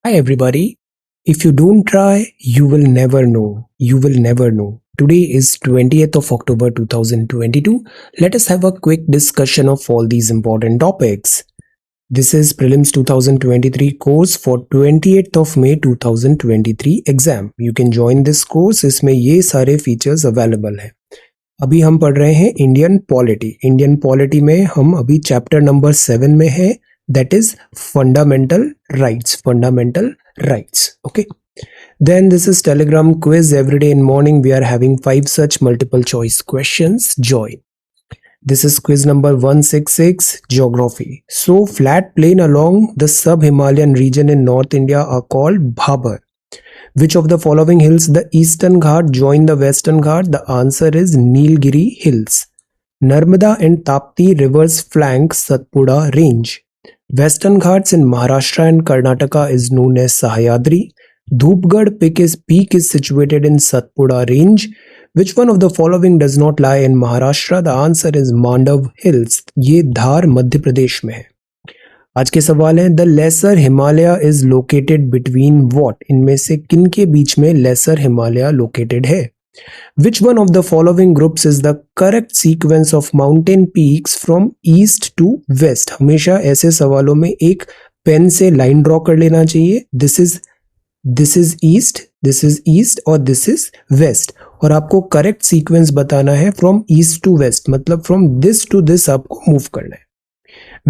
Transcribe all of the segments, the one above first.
Hi everybody. If you don't try, you will never know. You will never know. Today is 20th of October 2022. Let us have a quick discussion of all these important topics. This is Prelims 2023 course for 28th of May 2023 exam. You can join this course. इसमें ये सारे features available हैं. अभी हम पढ़ रहे हैं Indian polity. Indian polity में हम अभी चैप्टर नंबर 7 में है. That is fundamental rights. Fundamental rights. Okay. Then this is Telegram quiz. Every day in morning we are having 5 such multiple choice questions. Join. This is quiz number 166, geography. So flat plain along the sub-Himalayan region in North India are called Bhabar. Which of the following hills the Eastern Ghat join the Western Ghat? The answer is Nilgiri Hills. Narmada and Tapti rivers flank Satpura range. Western Ghats in Maharashtra and Karnataka is known as Sahyadri. Dhupgarh peak is situated in Satpura range. Which one of the following does not lie in Maharashtra? The answer is Mandav Hills. ये धार मध्य प्रदेश में है. आज के सवाल है the lesser Himalaya is located between what? इनमें से किन के बीच में लेसर हिमालय लोकेटेड है? Which one of the following groups is the correct sequence of mountain peaks from east to west? हमेशा ऐसे सवालों में एक पेन से लाइन ड्रॉ कर लेना चाहिए. This is east और this is west. और आपको करेक्ट सीक्वेंस बताना है फ्रॉम ईस्ट टू वेस्ट, मतलब फ्रॉम दिस टू दिस आपको मूव करना है.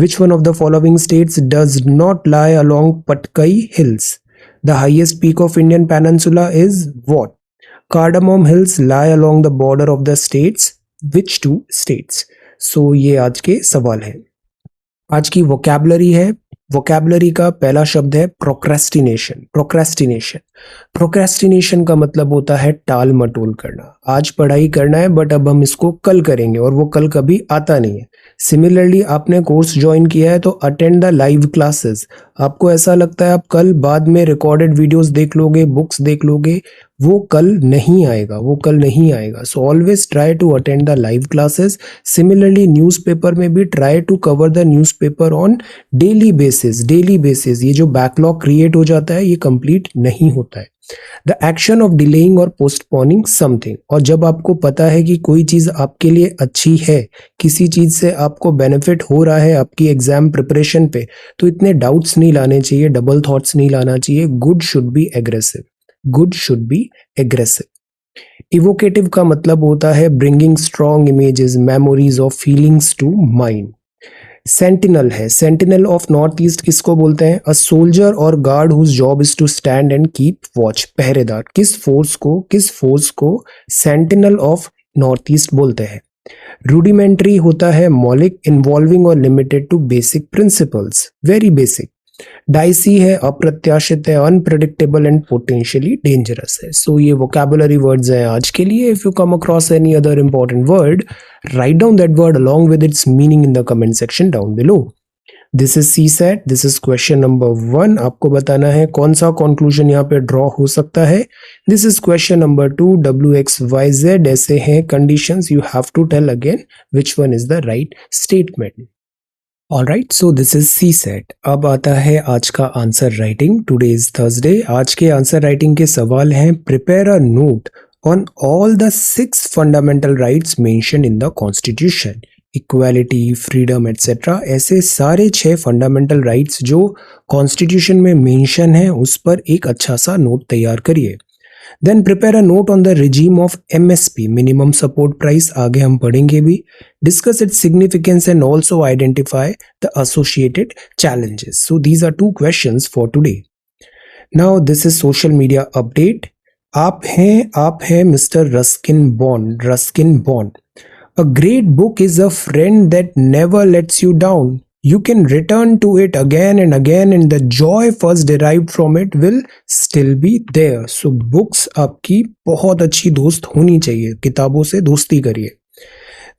Which one of the following states does not lie along Patkai Hills? The highest peak of Indian peninsula is what? Cardamom Hills lie along the border of the states. Which two states? So ये आज के सवाल हैं. आज की vocabulary है. Vocabulary का पहला शब्द है प्रोक्रेस्टिनेशन. प्रोक्रेस्टिनेशन प्रोक्रेस्टिनेशन का मतलब होता है टाल मटोल करना. आज पढ़ाई करना है बट अब हम इसको कल करेंगे और वो कल कभी आता नहीं है. सिमिलरली आपने कोर्स ज्वाइन किया है तो अटेंड द लाइव क्लासेस. आपको ऐसा लगता है आप कल बाद में रिकॉर्डेड वीडियोस देख लोगे, बुक्स देख लोगे, वो कल नहीं आएगा, वो कल नहीं आएगा. So always try to attend the live classes. Similarly newspaper में भी try to cover the newspaper on daily basis. Daily basis ये जो बैकलॉग क्रिएट हो जाता है ये कंप्लीट नहीं होता है. द एक्शन ऑफ डिलेइंग और पोस्टपोनिंग समथिंग. और जब आपको पता है कि कोई चीज आपके लिए अच्छी है, किसी चीज से आपको बेनिफिट हो रहा है आपकी एग्जाम प्रिपरेशन पे, तो इतने डाउट्स नहीं लाने चाहिए, डबल थॉट्स नहीं लाना चाहिए. Good should be aggressive. Good should be aggressive. Evocative का मतलब होता है bringing strong images, memories of feelings to mind. Sentinel है. सेंटिनल ऑफ नॉर्थ ईस्ट किसको बोलते हैं? अ सोल्जर और guard whose job is to stand and keep watch. पहरेदार. किस फोर्स को सेंटिनल ऑफ नॉर्थ ईस्ट बोलते हैं? रूडिमेंट्री होता है मौलिक, इन्वॉल्विंग और limited to basic principles. Very basic. Dicey है, अप्रत्याशित है, अनप्रेडिक्टेबल एंड पोटेंशियली डेंजरस है. सो ये वोकैबुलरी वर्ड्स हैं आज के लिए. If you come across any other important word, write down that word along with its meaning in the comment section down below. This is CSAT. This is question number 1. आपको बताना है कौन सा conclusion यहाँ पे draw हो सकता है. This is question number 2. WXYZ ऐसे हैं conditions. You have to tell again which one is the right statement. Alright, so this is CSAT. अब आता है आज का answer writing. Today is Thursday. आज के आंसर राइटिंग के सवाल हैं prepare a note on all the 6 fundamental rights mentioned in the constitution. Equality, freedom, etc. ऐसे सारे 6 fundamental rights जो constitution में mention है उस पर एक अच्छा सा नोट तैयार करिए. Then prepare a note on the regime of MSP, minimum support price. आगे हम पढ़ेंगे भी. Discuss its significance and also identify the associated challenges. So these are 2 questions for today. Now this is social media update. आप हैं mister Ruskin bond. A great book is a friend that never lets you down. You can return to it again and again and the joy first derived from it will still be there. So books आपकी बहुत अच्छी दोस्त होनी चाहिए. किताबों से दोस्ती करिए.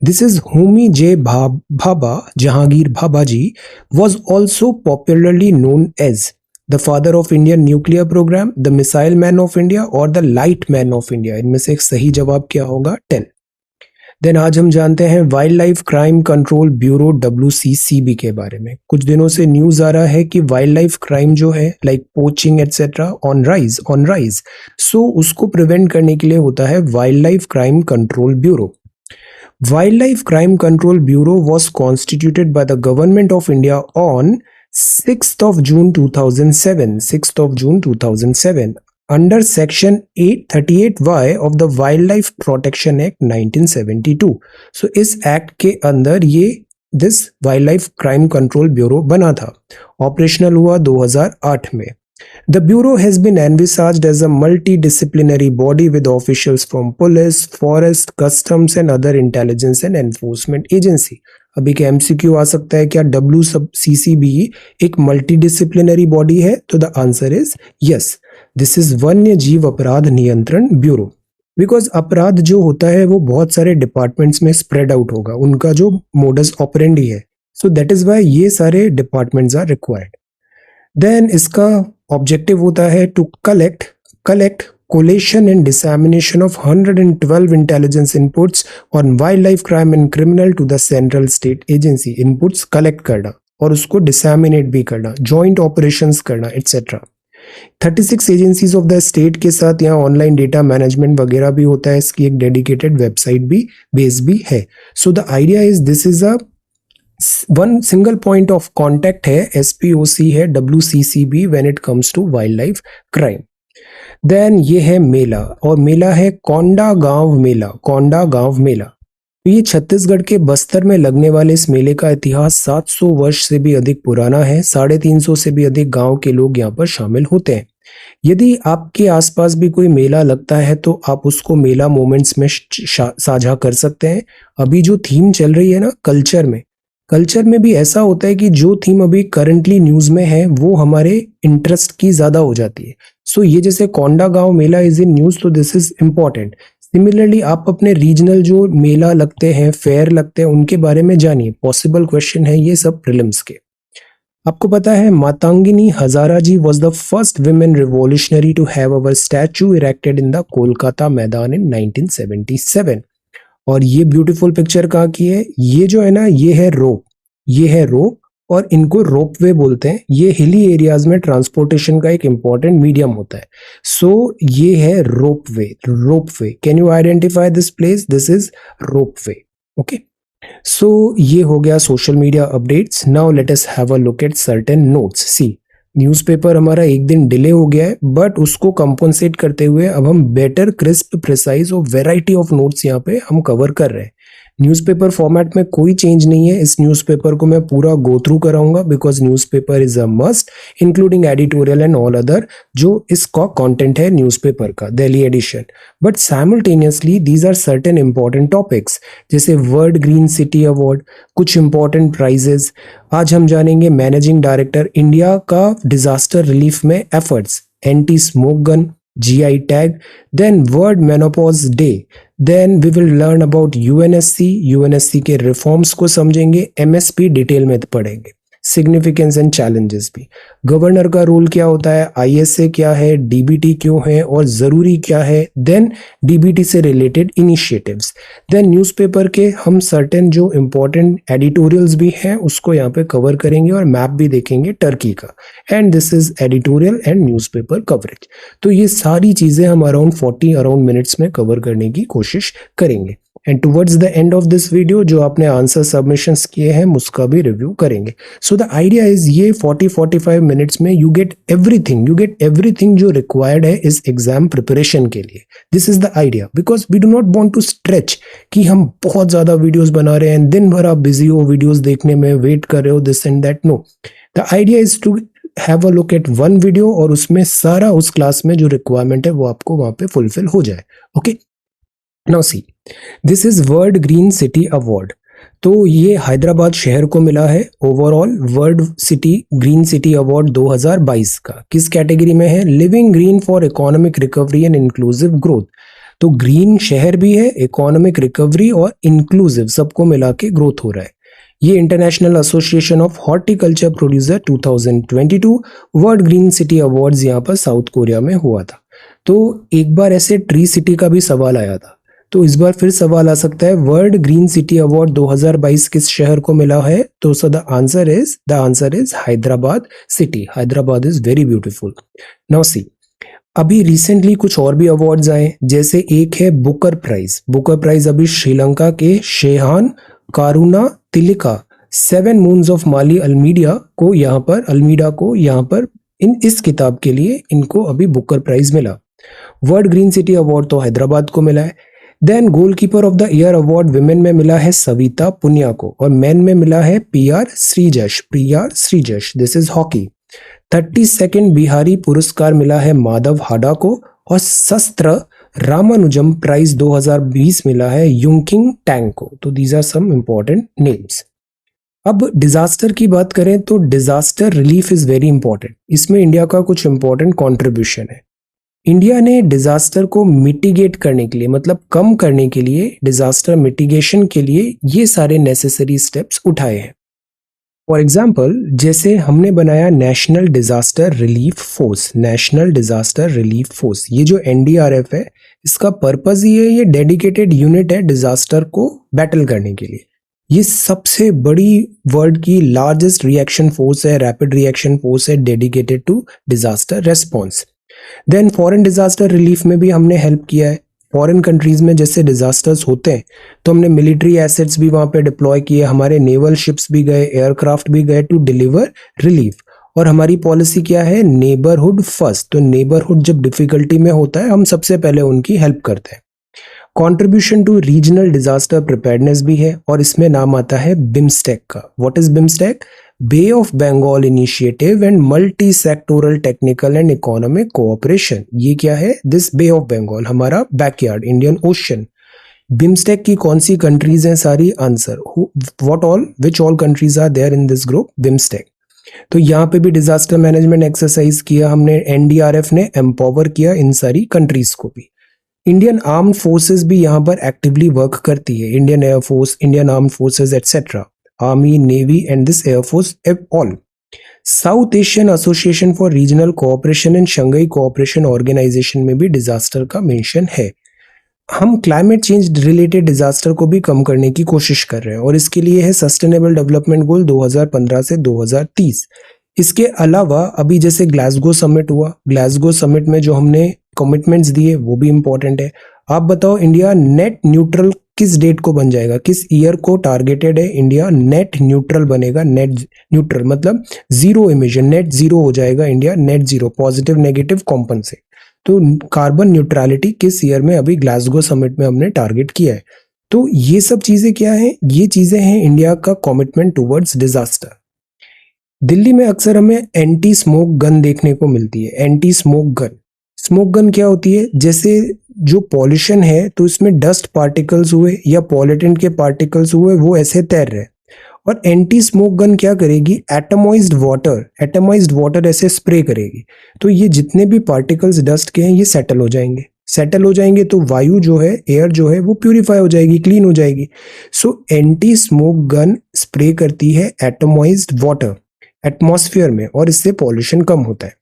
This is Homi J. Bhabha, Jahangir Bhabha ji, was also popularly known as the father of Indian nuclear program, the missile man of India और the light man of India. इनमें से एक सही जवाब क्या होगा? 10. देन आज हम जानते हैं wild life crime control bureau WCCB के बारे में। कुछ दिनों से न्यूज आ रहा है कि वाइल्ड लाइफ क्राइम जो है like poaching etcetera on rise, so उसको प्रिवेंट करने के लिए होता है wildlife crime control bureau. Wildlife Crime Control Bureau was constituted by the Government of India on 6th of June 2007 under Section 838Y of the Wildlife Protection Act 1972. So इस act के अंदर ये this wild crime control bureau बना था। Operational हुआ 2008 में। The bureau has been envisaged as a multidisciplinary body with officials from police, forest, customs and other intelligence and enforcement agency. अब एक MCQ आ सकता है, क्या WCCB एक मल्टीडिसिप्लिनरी बॉडी है? तो the answer is yes, this is वन्य जीव अपराध नियंत्रण ब्यूरो। बिकॉज अपराध जो होता है वो बहुत सारे डिपार्टमेंट्स में स्प्रेड आउट होगा, उनका जो मोडस ऑपरेंडी है, सो दैट इज वाई ये सारे डिपार्टमेंट्स आर रिक्वायर्ड। देन इसका ऑब्जेक्टिव होता है to collect collation and dissemination of 112 intelligence inputs on wildlife crime and criminal to the central state agency। inputs collect करना और उसको disseminate भी करना, joint operations करना etc। 36 agencies of the state के साथ यहाँ ऑनलाइन डेटा मैनेजमेंट वगैरह भी होता है। इसकी एक डेडिकेटेड वेबसाइट भी बेस भी है। So the idea is this is a one single point of contact है, SPOC है WCCB when it comes to wildlife crime. Then ये है मेला, और मेला है कोंडागांव मेला। तो ये छत्तीसगढ़ के बस्तर में लगने वाले इस मेले का इतिहास 700 वर्ष से भी अधिक पुराना है। 350 से भी अधिक गांव के लोग यहाँ पर शामिल होते हैं। यदि आपके आसपास भी कोई मेला लगता है तो आप उसको मेला मोमेंट्स में साझा कर सकते हैं। अभी जो थीम चल रही है ना कल्चर में भी ऐसा होता है कि जो थीम अभी करंटली न्यूज में है वो हमारे इंटरेस्ट की ज्यादा हो जाती है। सो ये जैसे कोंडागांव मेला इज इन न्यूज, तो दिस इज इम्पोर्टेंट। सिमिलरली आप अपने रीजनल जो मेला लगते हैं, फेयर लगते हैं, उनके बारे में जानिए। पॉसिबल क्वेश्चन है ये सब प्रीलिम्स के। आपको पता है Matangini Hazra ji was the first women revolutionary to have our statue erected in the Kolkata Maidan in 1977। और ये ब्यूटीफुल पिक्चर कहाँ की है? ये जो है ना, ये है रोप और इनको रोपवे बोलते हैं। ये हिली एरियाज में ट्रांसपोर्टेशन का एक इंपॉर्टेंट मीडियम होता है। सो ये है ropeway. Can you identify this place? This is ropeway. Okay, so ये हो गया social media updates. Now let us have a look at certain notes. See, newspaper हमारा एक दिन डिले हो गया है, बट उसको कंपनसेट करते हुए अब हम बेटर, क्रिस्प, प्रिसाइज और वेराइटी ऑफ नोट्स यहाँ पे हम कवर कर रहे हैं। न्यूज़पेपर फॉर्मेट में कोई चेंज नहीं है। इस न्यूज़पेपर को मैं पूरा गो थ्रू कराऊंगा because newspaper is a must, including editorial and all other जो इसका कंटेंट है न्यूज़पेपर का, Delhi edition. But simultaneously these are certain important topics, जैसे वर्ल्ड ग्रीन सिटी अवार्ड, कुछ इंपॉर्टेंट प्राइजेस। आज हम जानेंगे मैनेजिंग डायरेक्टर इंडिया का डिजास्टर रिलीफ में efforts, anti smoke gun, GI tag, then World Menopause Day, then we will learn about UNSC के reforms को समझेंगे, MSP डिटेल में पढ़ेंगे, सिग्निफिकेंस एंड चैलेंजेस भी, गवर्नर का रोल क्या होता है, ISA क्या है, DBT क्यों है और जरूरी क्या है, देन DBT से रिलेटेड इनिशिएटिव्स, देन न्यूज़पेपर के हम सर्टेन जो इम्पोर्टेंट एडिटोरियल्स भी हैं उसको यहाँ पे कवर करेंगे और मैप भी देखेंगे टर्की का। And this is editorial and newspaper coverage. तो ये सारी चीजें हम अराउंड 40 मिनट्स में कवर करने की कोशिश करेंगे। And towards the end of this video जो आपने आंसर सबमिशंस किए हैं उसका भी रिव्यू करेंगे। सो द आइडिया इज ये 40-45 मिनट्स में यू गेट एवरीथिंग जो रिक्वायर्ड है इस एग्जाम प्रिपरेशन के लिए। This is the idea because we do not want to stretch कि हम बहुत ज्यादा वीडियोस बना रहे हैं, दिन भर आप बिजी हो वीडियोस देखने में, वेट कर रहे हो this and that. No, the idea is to have a look at one video और उसमें सारा उस क्लास में जो रिक्वायरमेंट है वो आपको वहां पे फुलफिल हो जाए। Okay, now see, this is world green city award. तो ये हैदराबाद शहर को मिला है overall world green city award 2022 का। किस कैटेगरी में है? Living green for economic recovery and inclusive growth. तो ग्रीन शहर भी है, इकोनॉमिक रिकवरी और इंक्लूसिव सबको मिला के ग्रोथ हो रहा है। ये international association of horticulture producer 2022 world green city awards यहाँ पर साउथ कोरिया में हुआ था। तो एक बार ऐसे ट्री सिटी का भी सवाल आया था। तो इस बार फिर सवाल आ सकता है, वर्ल्ड ग्रीन सिटी अवार्ड 2022 किस शहर को मिला है? तो so the answer is Hyderabad city. Hyderabad is very beautiful. Now see, अभी रिसेंटली कुछ और भी अवार्ड्स आए, जैसे एक है बुकर प्राइज। बुकर प्राइज अभी श्रीलंका के Shehan Karunatilaka 7 moons of Maali Almeida को यहाँ पर इस किताब के लिए इनको अभी बुकर प्राइज मिला। वर्ल्ड ग्रीन सिटी अवार्ड तो हैदराबाद को मिला है। Then goalkeeper of the year award women में मिला है सविता पुनिया को, और मेन में मिला है PR Sreejesh. This is hockey. 32nd Bihari पुरस्कार मिला है माधव हाडा को, और शस्त्र रामानुजम प्राइज 2020 मिला है युंकिंग टैंग को। तो these are some important names. अब डिजास्टर की बात करें तो disaster relief is very important. इसमें इंडिया का कुछ इंपॉर्टेंट कंट्रीब्यूशन है। इंडिया ने डिजास्टर को मिटिगेट करने के लिए, मतलब कम करने के लिए, डिजास्टर मिटिगेशन के लिए ये सारे नेसेसरी स्टेप्स उठाए हैं। फॉर एग्जाम्पल, जैसे हमने बनाया नेशनल डिजास्टर रिलीफ फोर्स। ये जो एनडीआरएफ है, इसका पर्पज ये है, ये डेडिकेटेड यूनिट है डिजास्टर को बैटल करने के लिए। ये सबसे बड़ी वर्ल्ड की लार्जेस्ट रिएक्शन फोर्स है, रैपिड रिएक्शन फोर्स है, dedicated to disaster response. Then foreign disaster relief में भी हमने हेल्प किया है। फॉरेन कंट्रीज में जैसे डिजास्टर्स होते हैं तो हमने मिलिट्री एसेट्स भी वहां पे डिप्लॉय किए, हमारे नेवल शिप्स भी गए, एयरक्राफ्ट भी गए टू डिलीवर रिलीफ। और हमारी पॉलिसी क्या है? Neighbourhood first. तो नेबरहुड जब डिफिकल्टी में होता है, हम सबसे पहले उनकी हेल्प करते हैं। Contribution to regional disaster preparedness भी है, और इसमें नाम आता है बिम्स्टेक का। What is BIMSTEC? Bay of Bengal initiative and multi sectoral technical and economic cooperation. ये क्या है? दिस बे ऑफ बंगाल, हमारा बैकयार्ड इंडियन ओशन। बिम्स्टेक की कौन सी कंट्रीज हैं सारी? Answer, which all countries are there in this group? BIMSTEC. तो यहाँ पे भी डिजास्टर मैनेजमेंट एक्सरसाइज किया हमने, एनडीआरएफ ने एम्पावर किया इन सारी कंट्रीज को भी। इंडियन आर्म्ड फोर्सेस भी यहाँ पर एक्टिवली वर्क करती है, Indian air force, Indian armed forces etcetera, army, navy and this air force all. South Asian association for regional cooperation and Shanghai cooperation organization में भी डिजास्टर का मेंशन है। हम क्लाइमेट चेंज रिलेटेड डिजास्टर को भी कम करने की कोशिश कर रहे हैं, और इसके लिए है सस्टेनेबल डेवलपमेंट गोल 2015 से 2030। इसके अलावा अभी जैसे ग्लासगो समिट हुआ, ग्लासगो समिट में जो हमने कमिटमेंट्स दिए वो भी इंपॉर्टेंट है। आप बताओ, इंडिया नेट न्यूट्रल किस डेट को बन जाएगा? किस ईयर को टारगेटेड है? इंडिया नेट न्यूट्रल बनेगा। नेट न्यूट्रल मतलब जीरो इमिशन, नेट जीरो हो जाएगा India, net zero, positive negative compensate. तो कार्बन न्यूट्रलिटी किस ईयर में? अभी ग्लासगो समिट में हमने टारगेट किया है। तो ये सब चीजें क्या है? ये चीजें हैं इंडिया का कमिटमेंट टुवर्ड्स डिजास्टर। दिल्ली में अक्सर हमें एंटी स्मोक गन देखने को मिलती है। एंटी स्मोक गन क्या होती है? जैसे जो पॉल्यूशन है तो इसमें डस्ट पार्टिकल्स हुए या पॉल्यूटेंट के पार्टिकल्स हुए, वो ऐसे तैर रहे, और एंटी स्मोक गन क्या करेगी? एटमाइज्ड वाटर ऐसे स्प्रे करेगी। तो ये जितने भी पार्टिकल्स डस्ट के हैं ये सेटल हो जाएंगे तो वायु जो है, एयर जो है, वो प्यूरिफाई हो जाएगी, क्लीन हो जाएगी। So anti smoke gun spray करती है एटमाइज्ड वाटर एटमॉस्फेयर में, और इससे पॉल्यूशन कम होता है।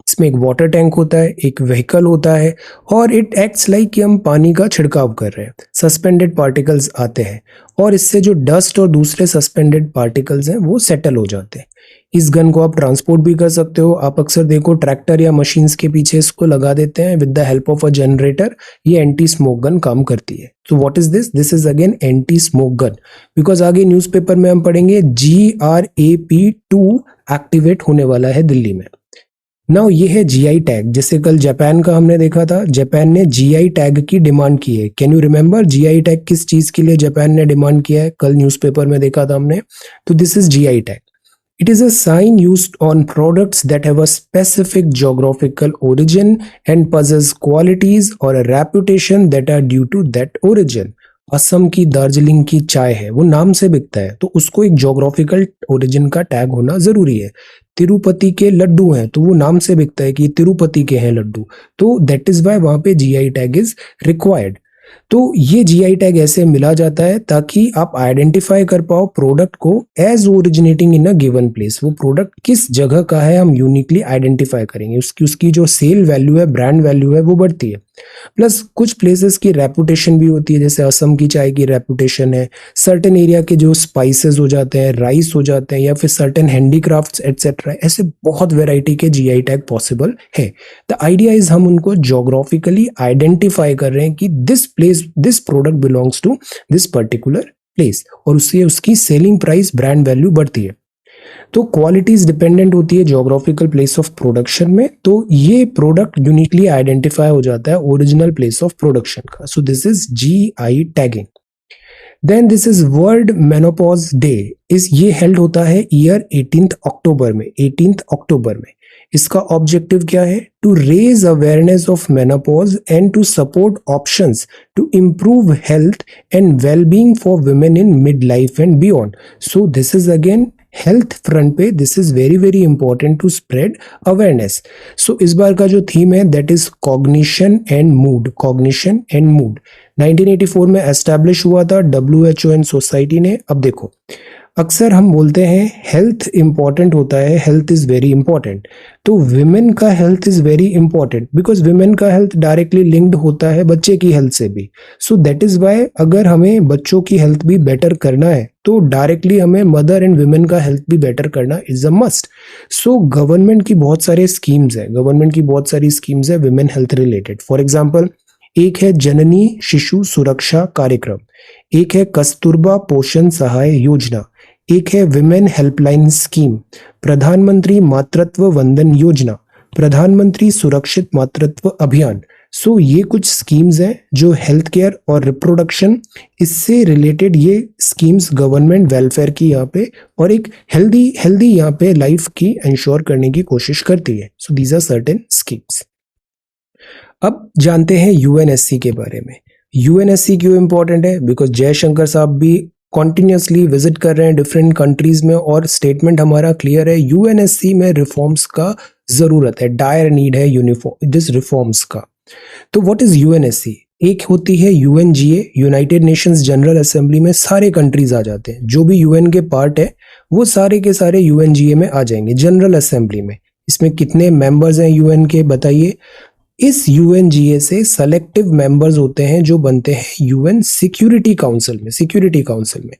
इसमें एक वाटर टैंक होता है, एक व्हीकल होता है, और इट एक्ट्स लाइक कि हम पानी का छिड़काव कर रहे हैं। सस्पेंडेड पार्टिकल्स आते हैं और इससे जो डस्ट और दूसरे सस्पेंडेड पार्टिकल्स हैं वो सेटल हो जाते हैं। इस गन को आप ट्रांसपोर्ट भी कर सकते हो। आप अक्सर देखो ट्रैक्टर या मशीन्स के पीछे इसको लगा देते हैं with the help of a generator. ये एंटी स्मोक गन काम करती है। तो what is this? This is again anti smoke gun, because आगे न्यूज़पेपर में हम पढ़ेंगे GRAP-2 एक्टिवेट होने वाला है दिल्ली में। नाउ ये है GI टैग। जैसे कल जापान का हमने देखा था, जापान ने GI टैग की डिमांड की है। Can you remember GI tag किस चीज के लिए जापान ने डिमांड किया है? कल न्यूज़पेपर में देखा था हमने। तो this is GI tag. It is a sign used on products that have a specific geographical origin and possess qualities or a reputation that are due to that origin. Assam की दार्जिलिंग की चाय है, वो नाम से बिकता है, तो उसको एक जोग्राफिकल ओरिजिन का टैग होना जरूरी है। तिरुपति के लड्डू हैं तो वो नाम से बिकता है कि तिरुपति के हैं लड्डू, तो दैट इज वाई वहां पे GI टैग इज रिक्वायर्ड। तो ये GI टैग ऐसे मिला जाता है ताकि आप आइडेंटिफाई कर पाओ प्रोडक्ट को as originating in a given place. वो प्रोडक्ट किस जगह का है हम यूनिकली आइडेंटिफाई करेंगे, उसकी जो सेल वैल्यू है, ब्रांड वैल्यू है, वो बढ़ती है। प्लस कुछ प्लेसेस की रेपुटेशन भी होती है, जैसे असम की चाय की रेपुटेशन है, सर्टेन एरिया के जो स्पाइसेस हो जाते हैं, राइस हो जाते हैं, या फिर सर्टेन हैंडीक्राफ्ट्स एटसेट्रा, ऐसे बहुत वेराइटी के जीआई टैग पॉसिबल है। द आइडिया इज हम उनको जोग्राफिकली आइडेंटिफाई कर रहे हैं कि this place, this product belongs to this particular place, और उससे उसकी सेलिंग प्राइस, ब्रांड वैल्यू बढ़ती है। तो क्वालिटीज डिपेंडेंट होती है जोग्राफिकल प्लेस ऑफ प्रोडक्शन में, तो ये प्रोडक्ट यूनिकली आइडेंटिफाई हो जाता है ओरिजिनल प्लेस ऑफ प्रोडक्शन का। So this is GI tagging. Then this is world menopause day, इस ये हेल्ड होता है ईयर 18 अक्टूबर में, 18 अक्टूबर में। इसका ऑब्जेक्टिव क्या है? To raise awareness of menopause and to support options to improve health and wellbeing for women in mid life and beyond. So this is again health front पे, this is very very important to spread awareness. So इस बार का जो theme है that is cognition and mood, cognition and mood. 1984 में establish हुआ था WHO and society ने। अब देखो, अक्सर हम बोलते हैं हेल्थ इंपॉर्टेंट होता है, हेल्थ इज वेरी इंपॉर्टेंट, तो विमेन का health is very important because women का हेल्थ डायरेक्टली लिंक्ड होता है बच्चे की हेल्थ से भी। सो दैट इज वाई अगर हमें बच्चों की हेल्थ भी बेटर करना है तो डायरेक्टली हमें मदर एंड विमेन का हेल्थ भी बेटर करना is a must. So government की बहुत सारे स्कीम्स है, गवर्नमेंट की बहुत सारी स्कीम्स है women health related. For example, एक है जननी शिशु सुरक्षा कार्यक्रम, एक है कस्तूरबा पोषण सहाय योजना, एक है विमेन हेल्पलाइन स्कीम, प्रधानमंत्री मातृत्व वंदन योजना, प्रधानमंत्री सुरक्षित मातृत्व अभियान। सो ये कुछ स्कीम्स हैं जो हेल्थ केयर और रिप्रोडक्शन, इससे रिलेटेड ये स्कीम्स गवर्नमेंट वेलफेयर की यहाँ पे और एक हेल्दी यहाँ पे लाइफ की इंश्योर करने की कोशिश करती है। So these are certain schemes. अब जानते हैं यूएनएससी के बारे में। यूएनएससी क्यों इंपॉर्टेंट है? बिकॉज जयशंकर साहब भी कॉन्टिन्यूसली विजिट कर रहे हैं डिफरेंट कंट्रीज में और स्टेटमेंट हमारा क्लियर है, यूएनएससी में रिफॉर्म्स का जरूरत है, डायर नीड है यूनिफॉर्म दिस रिफॉर्म्स का। तो व्हाट इज यूएनएससी? एक होती है UNGA, United Nations general assembly में सारे कंट्रीज आ जाते हैं, जो भी यूएन के पार्ट है वो सारे के सारे यूएनजीए में आ जाएंगे, जनरल असेंबली में। इसमें कितने मेंबर्स हैं यूएन के बताइए? इस यूएनजीए से सेलेक्टिव मेंबर्स होते हैं जो बनते हैं यूएन सिक्योरिटी काउंसिल में, सिक्योरिटी काउंसिल में।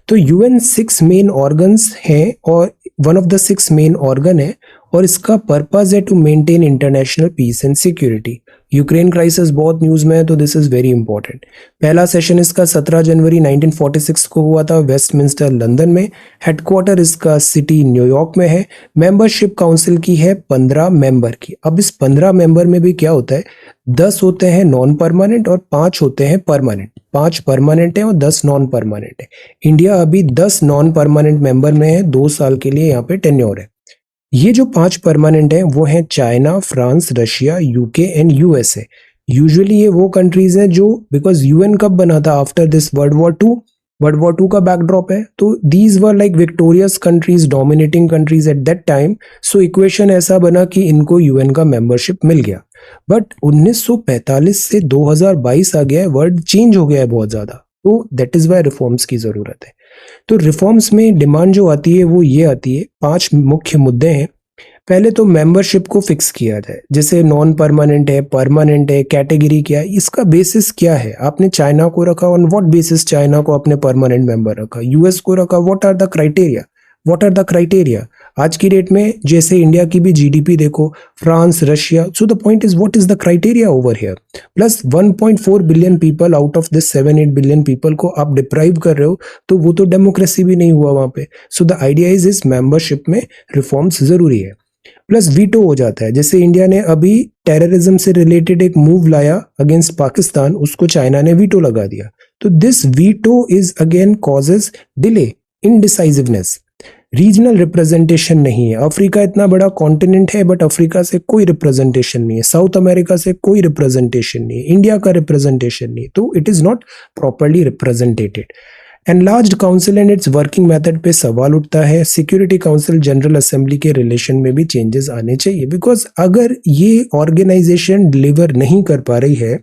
तो यूएन 6 मेन ऑर्गन्स हैं और one of the 6 main organ है, और इसका पर्पस है to maintain international peace and security. Ukraine crisis बहुत न्यूज में है, तो दिस इज वेरी इंपॉर्टेंट। पहला सेशन इसका 17 जनवरी 1946 को हुआ था वेस्टमिंस्टर लंदन में। हेडक्वार्टर इसका सिटी न्यूयॉर्क में है। मेंबरशिप काउंसिल की है 15 मेंबर की। अब इस 15 मेंबर में भी क्या होता है, 10 होते हैं नॉन परमानेंट और 5 होते हैं परमानेंट। 5 परमानेंट है और 10 नॉन परमानेंट है। इंडिया अभी 10 नॉन परमानेंट मेंबर में है, 2 साल के लिए यहाँ पे टेन्योर है। ये जो 5 परमानेंट हैं वो हैं China, France, Russia, UK and USA. Usually ये वो कंट्रीज हैं जो, बिकॉज यूएन कब बना था? After this world war two का बैकड्रॉप है, तो these were like victorious countries, dominating countries at that time. So equation ऐसा बना कि इनको यूएन का मेंबरशिप मिल गया। बट 1945 से 2022 आ गया है, वर्ल्ड चेंज हो गया है बहुत ज्यादा, तो दैट इज वाई रिफॉर्म्स की जरूरत है। तो रिफॉर्म्स में डिमांड जो आती है वो ये आती है, 5 मुख्य मुद्दे हैं। पहले तो मेंबरशिप को फिक्स किया जाए, जैसे नॉन परमानेंट है, परमानेंट है, कैटेगरी क्या है, इसका बेसिस क्या है। आपने चाइना को रखा, ऑन व्हाट बेसिस चाइना को आपने परमानेंट मेंबर रखा, यूएस को रखा, what are the criteria, what are the criteria. आज की डेट में जैसे इंडिया की भी जीडीपी देखो, France, Russia, so the point is what is the criteria over here. Plus 1.4 billion people out of this 7-8 billion people को आप deprive कर रहे हो, तो वो तो डेमोक्रेसी भी नहीं हुआ वहां पे। सो द आइडिया इज इस मेंबरशिप में रिफॉर्म्स जरूरी है। प्लस वीटो हो जाता है, जैसे इंडिया ने अभी टेररिज्म से रिलेटेड एक मूव लाया अगेंस्ट पाकिस्तान, उसको चाइना ने वीटो लगा दिया। तो this veto is again causes delay, indecisiveness. Regional representation नहीं है। अफ्रीका इतना बड़ा कॉन्टिनेंट है बट अफ्रीका से कोई रिप्रेजेंटेशन नहीं है, साउथ अमेरिका से कोई रिप्रेजेंटेशन नहीं है, इंडिया का रिप्रेजेंटेशन नहीं है, तो it is not properly represented. Enlarged council and it's working method पे सवाल उठता है। सिक्योरिटी काउंसिल जनरल असेंबली के रिलेशन में भी चेंजेस आने चाहिए, बिकॉज अगर ये ऑर्गेनाइजेशन डिलीवर नहीं कर पा रही है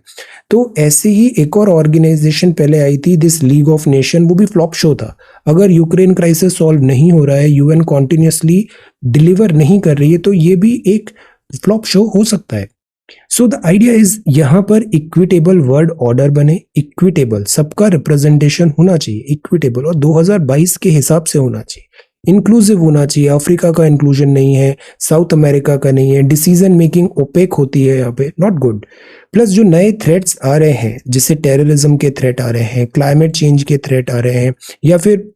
तो ऐसे ही एक और ऑर्गेनाइजेशन पहले आई थी, दिस लीग ऑफ नेशन, वो भी फ्लॉप शो था। अगर यूक्रेन क्राइसिस सॉल्व नहीं हो रहा है, यूएन कॉन्टिन्यूसली डिलीवर नहीं कर रही है, तो ये भी एक फ्लॉप शो हो सकता है। सो द आइडिया इज यहाँ पर इक्विटेबल वर्ड ऑर्डर बने, इक्विटेबल सबका रिप्रेजेंटेशन होना चाहिए, इक्विटेबल, और 2022 के हिसाब से होना चाहिए, इंक्लूसिव होना चाहिए। अफ्रीका का इंक्लूजन नहीं है, साउथ अमेरिका का नहीं है, डिसीजन मेकिंग ओपेक होती है यहाँ पे, नॉट गुड। प्लस जो नए थ्रेट्स आ रहे हैं, जैसे टेररिज्म के थ्रेट आ रहे हैं, क्लाइमेट चेंज के थ्रेट आ रहे हैं, या फिर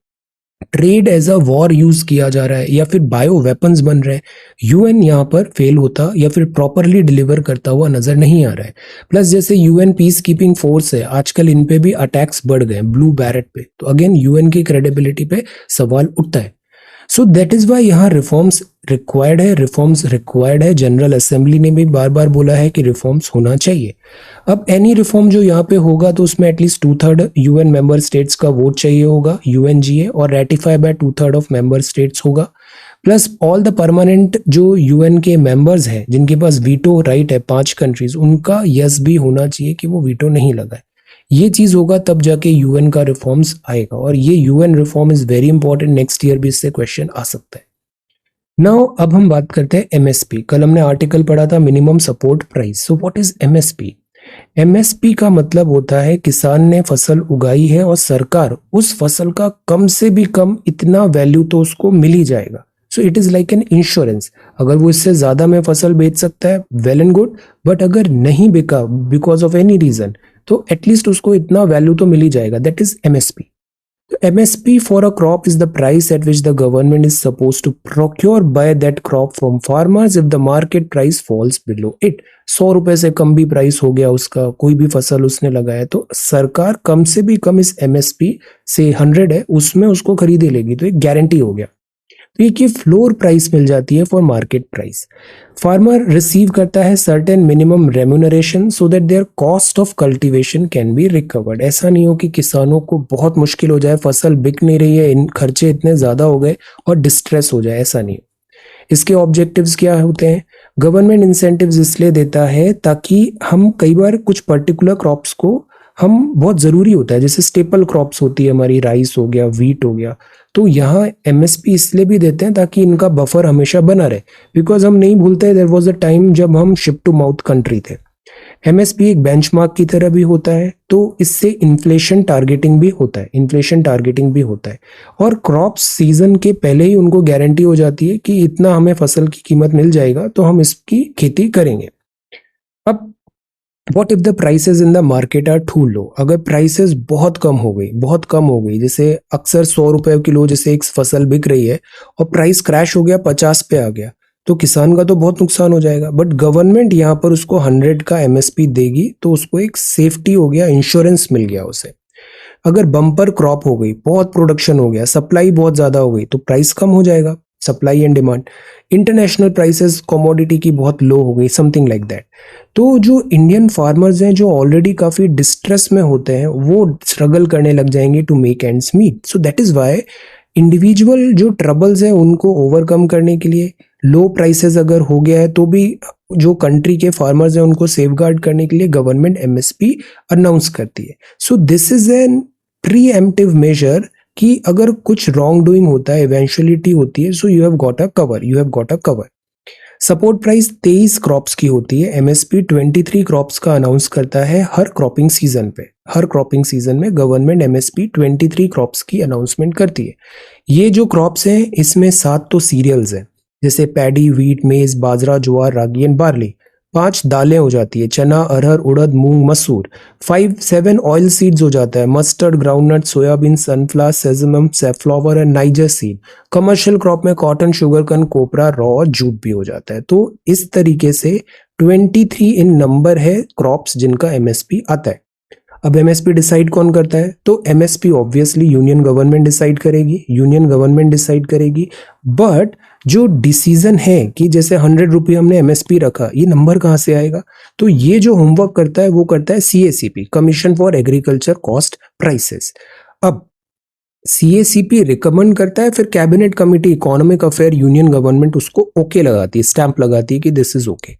trade as a war use किया जा रहा है, या फिर बायो वेपन्स बन रहे हैं, यूएन यहाँ पर फेल होता या फिर प्रॉपरली डिलीवर करता हुआ नजर नहीं आ रहा है। प्लस जैसे यूएन पीस कीपिंग फोर्स है, आजकल इन पे भी अटैक्स बढ़ गए ब्लू बैरेट पे, तो अगेन यूएन की क्रेडिबिलिटी पे सवाल उठता है। सो दैट इज वाई यहाँ रिफॉर्म्स रिक्वायर्ड है, रिफॉर्म्स रिक्वायर्ड है। जनरल असेंबली ने भी बार बार बोला है कि रिफॉर्म्स होना चाहिए। अब एनी रिफॉर्म जो यहाँ पे होगा तो उसमें एटलीस्ट 2/3 यूएन मेंबर स्टेट्स का वोट चाहिए होगा, यूएनजीए, और ratify by 2/3 of member states होगा। प्लस ऑल द परमानेंट जो यूएन के मेंबर्स हैं जिनके पास वीटो राइट है, 5 कंट्रीज, उनका यस भी होना चाहिए कि वो वीटो नहीं लगाए। ये चीज होगा तब जाके यूएन का रिफॉर्म्स आएगा, और ये UN reform is very important, next year भी इससे क्वेश्चन आ सकता है। नाउ अब हम बात करते हैं एमएसपी। कल हमने आर्टिकल पढ़ा था minimum support price. So what is MSP? MSP का मतलब होता है किसान ने फसल उगाई है और सरकार उस फसल का कम से भी कम इतना वैल्यू तो उसको मिल ही जाएगा। So it is like an insurance. अगर वो इससे ज्यादा में फसल बेच सकता है, वेल एंड गुड, बट अगर नहीं बिका बिकॉज ऑफ एनी रीजन, तो एटलीस्ट उसको इतना वैल्यू तो मिल ही जाएगा। That is MSP. MSP for a crop is the price at which the government is supposed to procure buy that crop from farmers if the market price falls below it। 100 रुपए से कम भी price हो गया उसका, कोई भी फसल उसने लगाया, तो सरकार कम से भी कम इस MSP से 100 है उसमें उसको खरीद ही लेगी, तो एक गारंटी हो गया। तो एक ये फ्लोर प्राइस मिल जाती है for market price. Farmer receive करता है certain minimum remuneration so that there cost of cultivation can be recovered. ऐसा नहीं हो कि किसानों को बहुत मुश्किल हो जाए, फसल बिक नहीं रही है, इन खर्चे इतने ज्यादा हो गए और डिस्ट्रेस हो जाए, ऐसा नहीं। इसके ऑब्जेक्टिव्स क्या होते हैं? गवर्नमेंट इंसेंटिव्स इसलिए देता है ताकि हम कई बार कुछ पर्टिकुलर क्रॉप्स को हम बहुत जरूरी होता है, जैसे स्टेपल क्रॉप्स होती है हमारी, राइस हो गया, व्हीट हो गया, तो यहाँ एमएसपी इसलिए भी देते हैं ताकि इनका बफर हमेशा बना रहे। बिकॉज हम नहीं भूलते देयर वाज अ टाइम जब हम शिप टू माउथ कंट्री थे। एमएसपी एक बेंचमार्क की तरह भी होता है, तो इससे इन्फ्लेशन टारगेटिंग भी होता है, इन्फ्लेशन टारगेटिंग भी होता है, और क्रॉप सीजन के पहले ही उनको गारंटी हो जाती है कि इतना हमें फसल की कीमत मिल जाएगा तो हम इसकी खेती करेंगे। अब what if the prices in the market are too low? अगर प्राइसेस बहुत कम हो गई, बहुत कम हो गई, जैसे अक्सर 100 रुपए किलो जैसे एक फसल बिक रही है और प्राइस क्रैश हो गया, 50 पे आ गया, तो किसान का तो बहुत नुकसान हो जाएगा। बट गवर्नमेंट यहाँ पर उसको 100 का एमएसपी देगी, तो उसको एक सेफ्टी हो गया, इंश्योरेंस मिल गया उसे। अगर बम्पर क्रॉप हो गई, बहुत प्रोडक्शन हो गया, सप्लाई बहुत ज्यादा हो गई, तो प्राइस कम हो जाएगा, supply and demand. International prices commodity की बहुत लो हो गई, समथिंग लाइक दैट। तो जो इंडियन फार्मर्स हैं जो ऑलरेडी काफी डिस्ट्रेस में होते हैं, वो स्ट्रगल करने लग जाएंगे to make ends meet. So that is why individual जो ट्रबल्स हैं उनको ओवरकम करने के लिए, लो प्राइसेस अगर हो गया है तो भी जो कंट्री के फार्मर्स हैं उनको सेफगार्ड करने के लिए गवर्नमेंट एमएसपी अनाउंस करती है। So this is an preemptive measure कि अगर कुछ रॉन्ग डूइंग होता है, इवेंचुअलिटी होती है, so you have got a cover, you have got a cover. Support price 23 crops की होती है, एमएसपी 23 क्रॉप्स का अनाउंस करता है हर क्रॉपिंग सीजन पे। हर क्रॉपिंग सीजन में गवर्नमेंट एमएसपी 23 क्रॉप्स की अनाउंसमेंट करती है। ये जो क्रॉप्स हैं इसमें 7 तो सीरियल्स हैं, जैसे पैडी, व्हीट, मेज, बाजरा, ज्वार, रागी एंड बार्ली। 5 दालें हो जाती है, चना, अरहर, उड़द, मूंग, मसूर। 7 ऑयल सीड्स हो जाता है, mustard, groundnut, soybean, sunflower, sesamum, safflower and niger seed. Commercial crop में कॉटन, शुगरकन, कोपरा, रॉ और जूट भी हो जाता है। तो इस तरीके से 23 इन नंबर है क्रॉप्स जिनका एमएसपी आता है। अब एमएसपी डिसाइड कौन करता है? तो MSP obviously union government decide करेगी, यूनियन गवर्नमेंट डिसाइड करेगी। बट जो डिसीजन है कि जैसे 100 रुपये हमने एमएसपी रखा, ये नंबर कहाँ से आएगा? तो ये जो होमवर्क करता है वो करता है CACP, commission for agriculture cost prices. अब सीएसीपी रिकमेंड करता है, फिर cabinet committee economic affair union government उसको ओके लगाती है, स्टैंप लगाती है कि दिस इज ओके।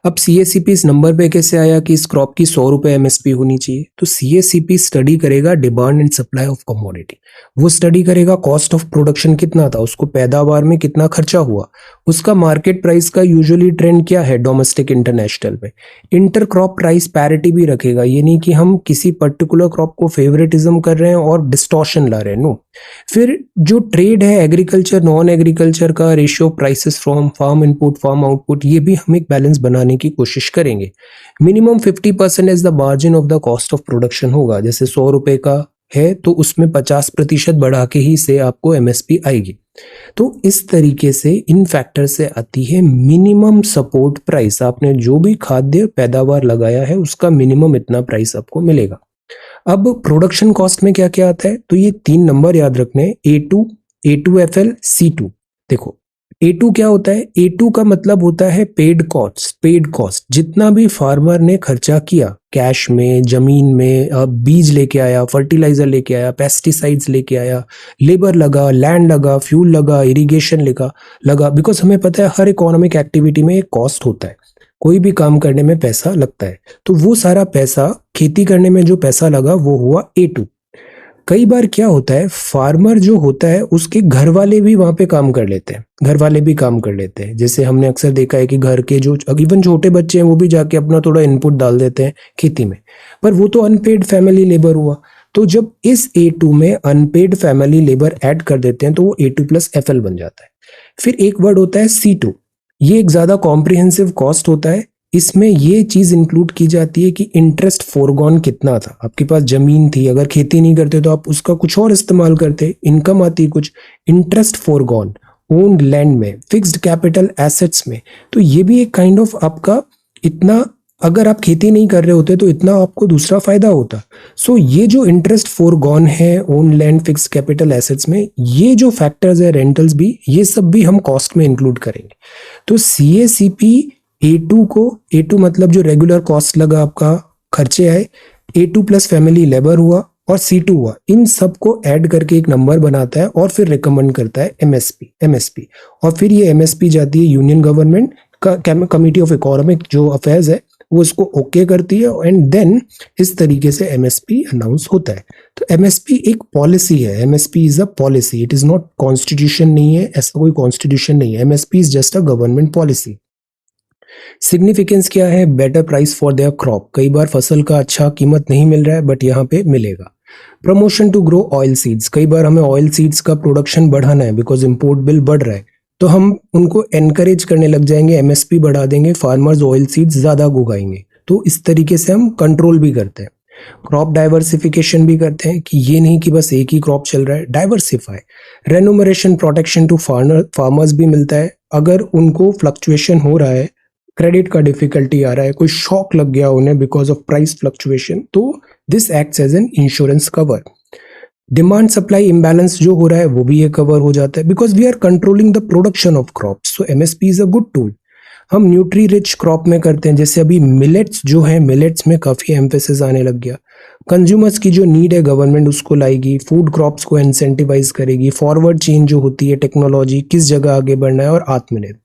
अब सीएससीपी इस नंबर पे कैसे आया कि इस क्रॉप की 100 रुपए एमएसपी होनी चाहिए? तो सीएससीपी स्टडी करेगा demand and supply of commodity. वो स्टडी करेगा कॉस्ट ऑफ प्रोडक्शन कितना था, उसको पैदावार में कितना खर्चा हुआ, उसका मार्केट प्राइस का यूजुअली ट्रेंड क्या है डोमेस्टिक इंटरनेशनल में। इंटर क्रॉप प्राइस पैरिटी भी रखेगा, ये नहीं कि हम किसी पर्टिकुलर क्रॉप को फेवरेटिज्म कर रहे हैं और डिस्टॉर्शन ला रहे हैं, नो। फिर जो ट्रेड है एग्रीकल्चर नॉन एग्रीकल्चर का ratio, prices from farm input farm output, ये भी हम एक बैलेंस बनाने की कोशिश करेंगे। Minimum 50% as the margin of the cost of production होगा। जैसे 100 रुपए का है तो उसमें 50% बढ़ा के ही से आपको एमएसपी आएगी। तो इस तरीके से इन फैक्टर से आती है मिनिमम सपोर्ट प्राइस। आपने जो भी खाद्य पैदावार लगाया है उसका मिनिमम इतना प्राइस आपको मिलेगा। अब प्रोडक्शन कॉस्ट में क्या क्या आता है, तो ये 3 नंबर याद रखने हैं, A2, C2। देखो A2 क्या होता है? A2 का मतलब होता है पेड कॉस्ट। जितना भी फार्मर ने खर्चा किया कैश में, जमीन में, बीज लेके आया, फर्टिलाइजर लेके आया, पेस्टिसाइड्स लेके आया, लेबर लगा, लैंड लगा, फ्यूल लगा, इरिगेशन लगा। बिकॉज हमें पता है हर इकोनॉमिक एक्टिविटी में एक कॉस्ट होता है, कोई भी काम करने में पैसा लगता है। तो वो सारा पैसा खेती करने में जो पैसा लगा वो हुआ A2। कई बार क्या होता है, फार्मर जो होता है उसके घर वाले भी वहां पे काम कर लेते हैं। जैसे हमने अक्सर देखा है कि घर के जो इवन छोटे बच्चे हैं वो भी जाके अपना थोड़ा इनपुट डाल देते हैं खेती में, पर वो तो अनपेड फैमिली लेबर हुआ। तो जब इस A2 में अनपेड फैमिली लेबर ऐड कर देते हैं तो वो A2+FL बन जाता है। फिर एक वर्ड होता है C2, ये एक ज्यादा कॉम्प्रिहेंसिव कॉस्ट होता है। इसमें ये चीज इंक्लूड की जाती है कि इंटरेस्ट फोरगॉन कितना था। आपके पास जमीन थी, अगर खेती नहीं करते तो आप उसका कुछ और इस्तेमाल करते, इनकम आती कुछ, इंटरेस्ट फोरगॉन ओन्ड लैंड में, फिक्स्ड कैपिटल एसेट्स में। तो ये भी एक काइंड ऑफ आपका इतना, अगर आप खेती नहीं कर रहे होते तो इतना आपको दूसरा फायदा होता। सो ये जो इंटरेस्ट फोरगॉन है own land, fixed capital assets में, ये जो फैक्टर्स है, रेंटल्स भी, ये सब भी हम कॉस्ट में इंक्लूड करेंगे। तो सीएसीपी A2 को, A2 मतलब जो रेगुलर कॉस्ट लगा आपका, खर्चे आए, A2 प्लस फैमिली लेबर हुआ और C2 हुआ, इन सब को ऐड करके एक नंबर बनाता है और फिर रिकमेंड करता है एमएसपी। और फिर ये एमएसपी जाती है यूनियन गवर्नमेंट का कमिटी ऑफ इकोनॉमिक जो अफेयर्स है वो इसको ओके करती है, एंड देन इस तरीके से एमएसपी अनाउंस होता है। तो एमएसपी एक पॉलिसी है, MSP is a policy, it is not constitution, नहीं है ऐसा कोई कॉन्स्टिट्यूशन नहीं है, MSP is just a government policy. Significance क्या है? Better price for their crop. कई बार फसल का अच्छा कीमत नहीं मिल रहा है बट यहाँ पे मिलेगा। Promotion to grow oil seeds, कई बार हमें ऑयल सीड्स का प्रोडक्शन बढ़ाना है बिकॉज इम्पोर्ट बिल बढ़ रहा है, तो हम उनको एनकरेज करने लग जाएंगे, एमएसपी बढ़ा देंगे, फार्मर्स ऑयल सीड्स ज्यादा उगाएंगे। तो इस तरीके से हम कंट्रोल भी करते हैं। क्रॉप डाइवर्सिफिकेशन भी करते हैं कि ये नहीं कि बस एक ही क्रॉप चल रहा है, diversify. Remuneration protection to farmers भी मिलता है, अगर उनको फ्लक्चुएशन हो रहा है, क्रेडिट का डिफिकल्टी आ रहा है, कोई शॉक लग गया उन्हें बिकॉज ऑफ प्राइस फ्लक्चुएशन, तो this acts as an insurance cover. Demand supply imbalance जो हो रहा है वो भी ये कवर हो जाता है because we are controlling the production of crops, so MSP is a good tool. हम न्यूट्री रिच क्रॉप में करते हैं, जैसे अभी मिलेट्स जो है, मिलेट्स में काफी एम्फेसिस आने लग गया। कंज्यूमर्स की जो नीड है गवर्नमेंट उसको लाएगी, फूड क्रॉप्स को इंसेंटिवाइज करेगी, फॉरवर्ड चेन जो होती है, टेक्नोलॉजी किस जगह आगे बढ़ना है, और आत्मनिर्भर।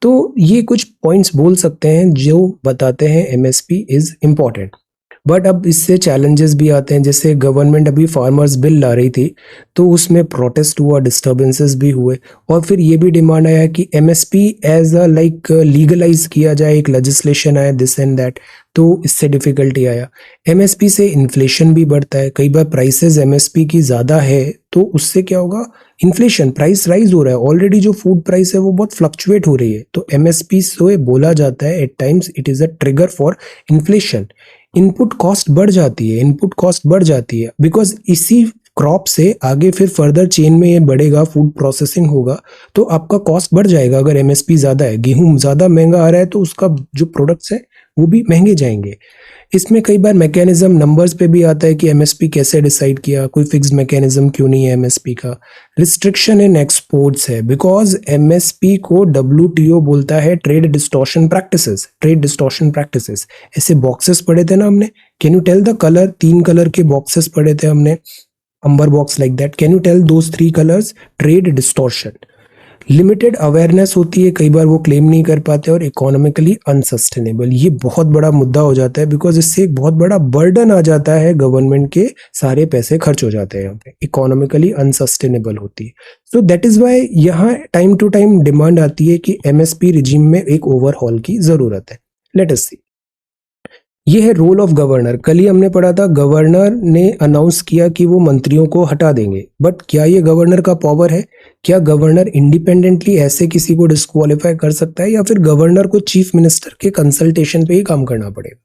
तो ये कुछ पॉइंट्स बोल सकते हैं जो बताते हैं एमएसपी इज इम्पोर्टेंट। बट अब इससे चैलेंजेस भी आते हैं, जैसे गवर्नमेंट अभी फार्मर्स बिल ला रही थी तो उसमें प्रोटेस्ट हुआ, डिस्टर्बेंसेस भी हुए, और फिर ये भी डिमांड आया कि MSP as a like legalise किया जाए, एक लेजिस्लेशन आया, दिस एंड दैट, तो इससे डिफिकल्टी आया। एमएसपी से इन्फ्लेशन भी बढ़ता है, कई बार प्राइसेस एमएसपी की ज़्यादा है तो उससे क्या होगा, इन्फ्लेशन, प्राइस राइज हो रहा है, ऑलरेडी जो फूड प्राइस है वो बहुत फ्लक्चुएट हो रही है, तो एमएसपी से बोला जाता है at times it is a trigger for inflation. Input cost बढ़ जाती है बिकॉज इसी क्रॉप से आगे फिर फर्दर चेन में ये बढ़ेगा, फूड प्रोसेसिंग होगा तो आपका कॉस्ट बढ़ जाएगा। अगर एमएसपी ज़्यादा है, गेहूं ज़्यादा महंगा आ रहा है तो उसका जो प्रोडक्ट्स है वो भी महंगे जाएंगे। इसमें कई बार मैकेनिज्म नंबर्स पे भी आता है कि एमएसपी कैसे डिसाइड किया, कोई फिक्स्ड मैकेनिज्म क्यों नहीं है एमएसपी का। रिस्ट्रिक्शन इन एक्सपोर्ट्स है बिकॉज एमएसपी को डब्ल्यूटीओ बोलता है ट्रेड डिस्टॉर्शन प्रैक्टिसेस। ऐसे बॉक्सेस पढ़े थे ना हमने, can you tell the colour, 3 colour के बॉक्सेस पढ़े थे हमने, amber box like that, can you tell those 3 colours? Trade distortion, limited awareness होती है, कई बार वो क्लेम नहीं कर पाते, और इकोनॉमिकली अनसस्टेनेबल, ये बहुत बड़ा मुद्दा हो जाता है बिकॉज इससे एक बहुत बड़ा बर्डन आ जाता है, गवर्नमेंट के सारे पैसे खर्च हो जाते हैं यहाँ पे, इकोनॉमिकली अनसस्टेनेबल होती है। सो दैट इज वाई यहाँ टाइम टू टाइम डिमांड आती है कि एमएसपी रिजीम में एक ओवरहॉल की जरूरत है। लेट अस सी, ये है रोल ऑफ गवर्नर। कल ही हमने पढ़ा था, गवर्नर ने अनाउंस किया कि वो मंत्रियों को हटा देंगे, बट क्या ये गवर्नर का पावर है? क्या गवर्नर इंडिपेंडेंटली ऐसे किसी को डिस्क्वालीफाई कर सकता है, या फिर गवर्नर को चीफ मिनिस्टर के कंसल्टेशन पे ही काम करना पड़ेगा?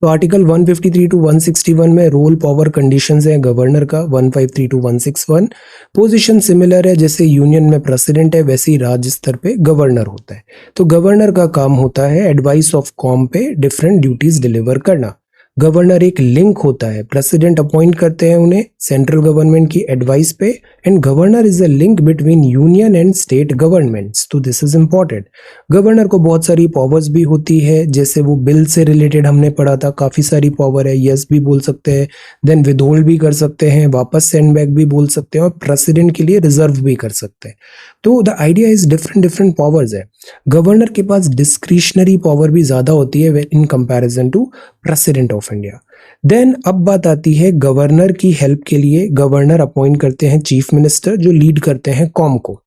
तो आर्टिकल 153 टू 161 में रोल पावर कंडीशंस है गवर्नर का, 153 टू 161। पोजीशन सिमिलर है, जैसे यूनियन में प्रेसिडेंट है वैसे ही राज्य स्तर पे गवर्नर होता है। तो गवर्नर का काम होता है एडवाइस ऑफ कॉम पे डिफरेंट ड्यूटीज डिलीवर करना। गवर्नर एक लिंक होता है, प्रेसिडेंट अपॉइंट करते हैं उन्हें सेंट्रल गवर्नमेंट की एडवाइस पे, and governor is a link between union and state governments. तो दिस इज इंपॉर्टेंट। गवर्नर को बहुत सारी पावर्स भी होती है, जैसे वो बिल से रिलेटेड हमने पढ़ा था, काफी सारी पावर है, यस भी बोल सकते हैं, देन विदहोल्ड भी कर सकते हैं, वापस सेंड बैक भी बोल सकते हैं, और प्रेसिडेंट के लिए रिजर्व भी कर सकते हैं। तो the idea is different different powers है। गवर्नर के पास डिस्क्रिशनरी पावर भी ज्यादा होती है in comparison to president of India. Then अब बात आती है गवर्नर की हेल्प के लिए, गवर्नर अपॉइंट करते हैं चीफ मिनिस्टर जो लीड करते हैं कॉम को।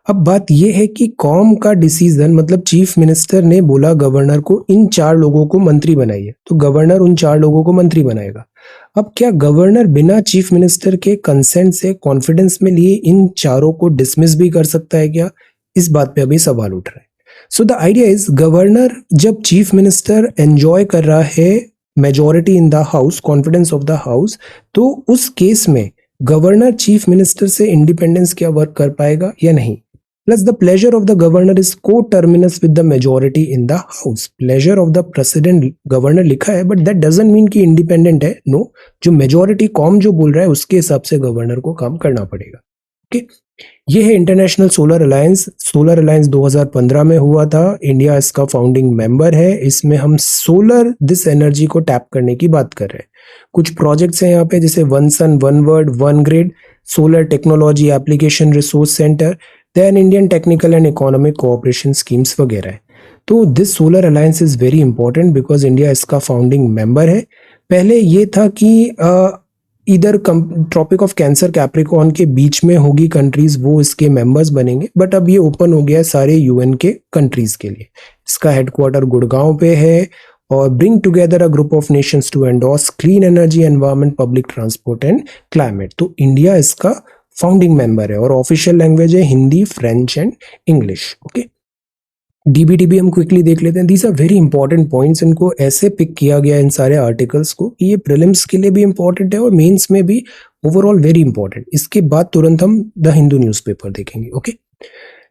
अब बात यह है कि कॉम का डिसीजन, मतलब चीफ मिनिस्टर ने बोला गवर्नर को इन 4 लोगों को मंत्री बनाइए, तो गवर्नर उन 4 लोगों को मंत्री बनाएगा। अब क्या गवर्नर बिना चीफ मिनिस्टर के कंसेंट से कॉन्फिडेंस में लिए इन चारों को डिसमिस भी कर सकता है क्या? इस बात पे अभी सवाल उठ रहा है। So the idea is, governor जब चीफ मिनिस्टर एंजॉय कर रहा है majority in the house, confidence of the house, तो उस केस में गवर्नर चीफ मिनिस्टर से इंडिपेंडेंस क्या वर्क कर पाएगा या नहीं? Plus the pleasure of the governor is coterminous with the majority in the house. Pleasure of the president governor लिखा है, बट दैट डजंट मीन कि इंडिपेंडेंट है। नो, जो मेजोरिटी कॉम जो बोल रहा है उसके हिसाब से गवर्नर को काम करना पड़ेगा। ओके, ये है international solar alliance. Solar alliance 2015 में हुआ था, इंडिया इसका फाउंडिंग मेंबर है। इसमें हम सोलर दिस एनर्जी को टैप करने की बात कर रहे हैं। कुछ प्रोजेक्ट्स हैं यहाँ पे, जैसे one sun one world one grid, solar technology application resource centre, then Indian technical and economic cooperation schemes वगैरह है। तो this solar alliance is very important because India इसका फाउंडिंग मेंबर है। पहले ये था कि इधर ट्रॉपिक ऑफ कैंसर कैप्रिकॉर्न के बीच में होगी कंट्रीज, वो इसके मेंबर्स बनेंगे, बट अब ये ओपन हो गया है सारे यूएन के कंट्रीज के लिए। इसका हेडक्वार्टर गुड़गांव पे है, और bring together a group of nations to endorse clean energy, environment, public transport and climate. तो इंडिया इसका फाउंडिंग मेंबर है, और ऑफिशियल लैंग्वेज है Hindi, French and English. Okay, DBT भी हम क्विकली देख लेते हैं। These are very important points, इनको ऐसे पिक किया गया इन सारे आर्टिकल्स को कि ये प्रीलिम्स के लिए भी इंपॉर्टेंट है और मेंस में भी ओवरऑल वेरी इंपॉर्टेंट। इसके बाद तुरंत हम द हिंदू न्यूज़पेपर देखेंगे। Okay,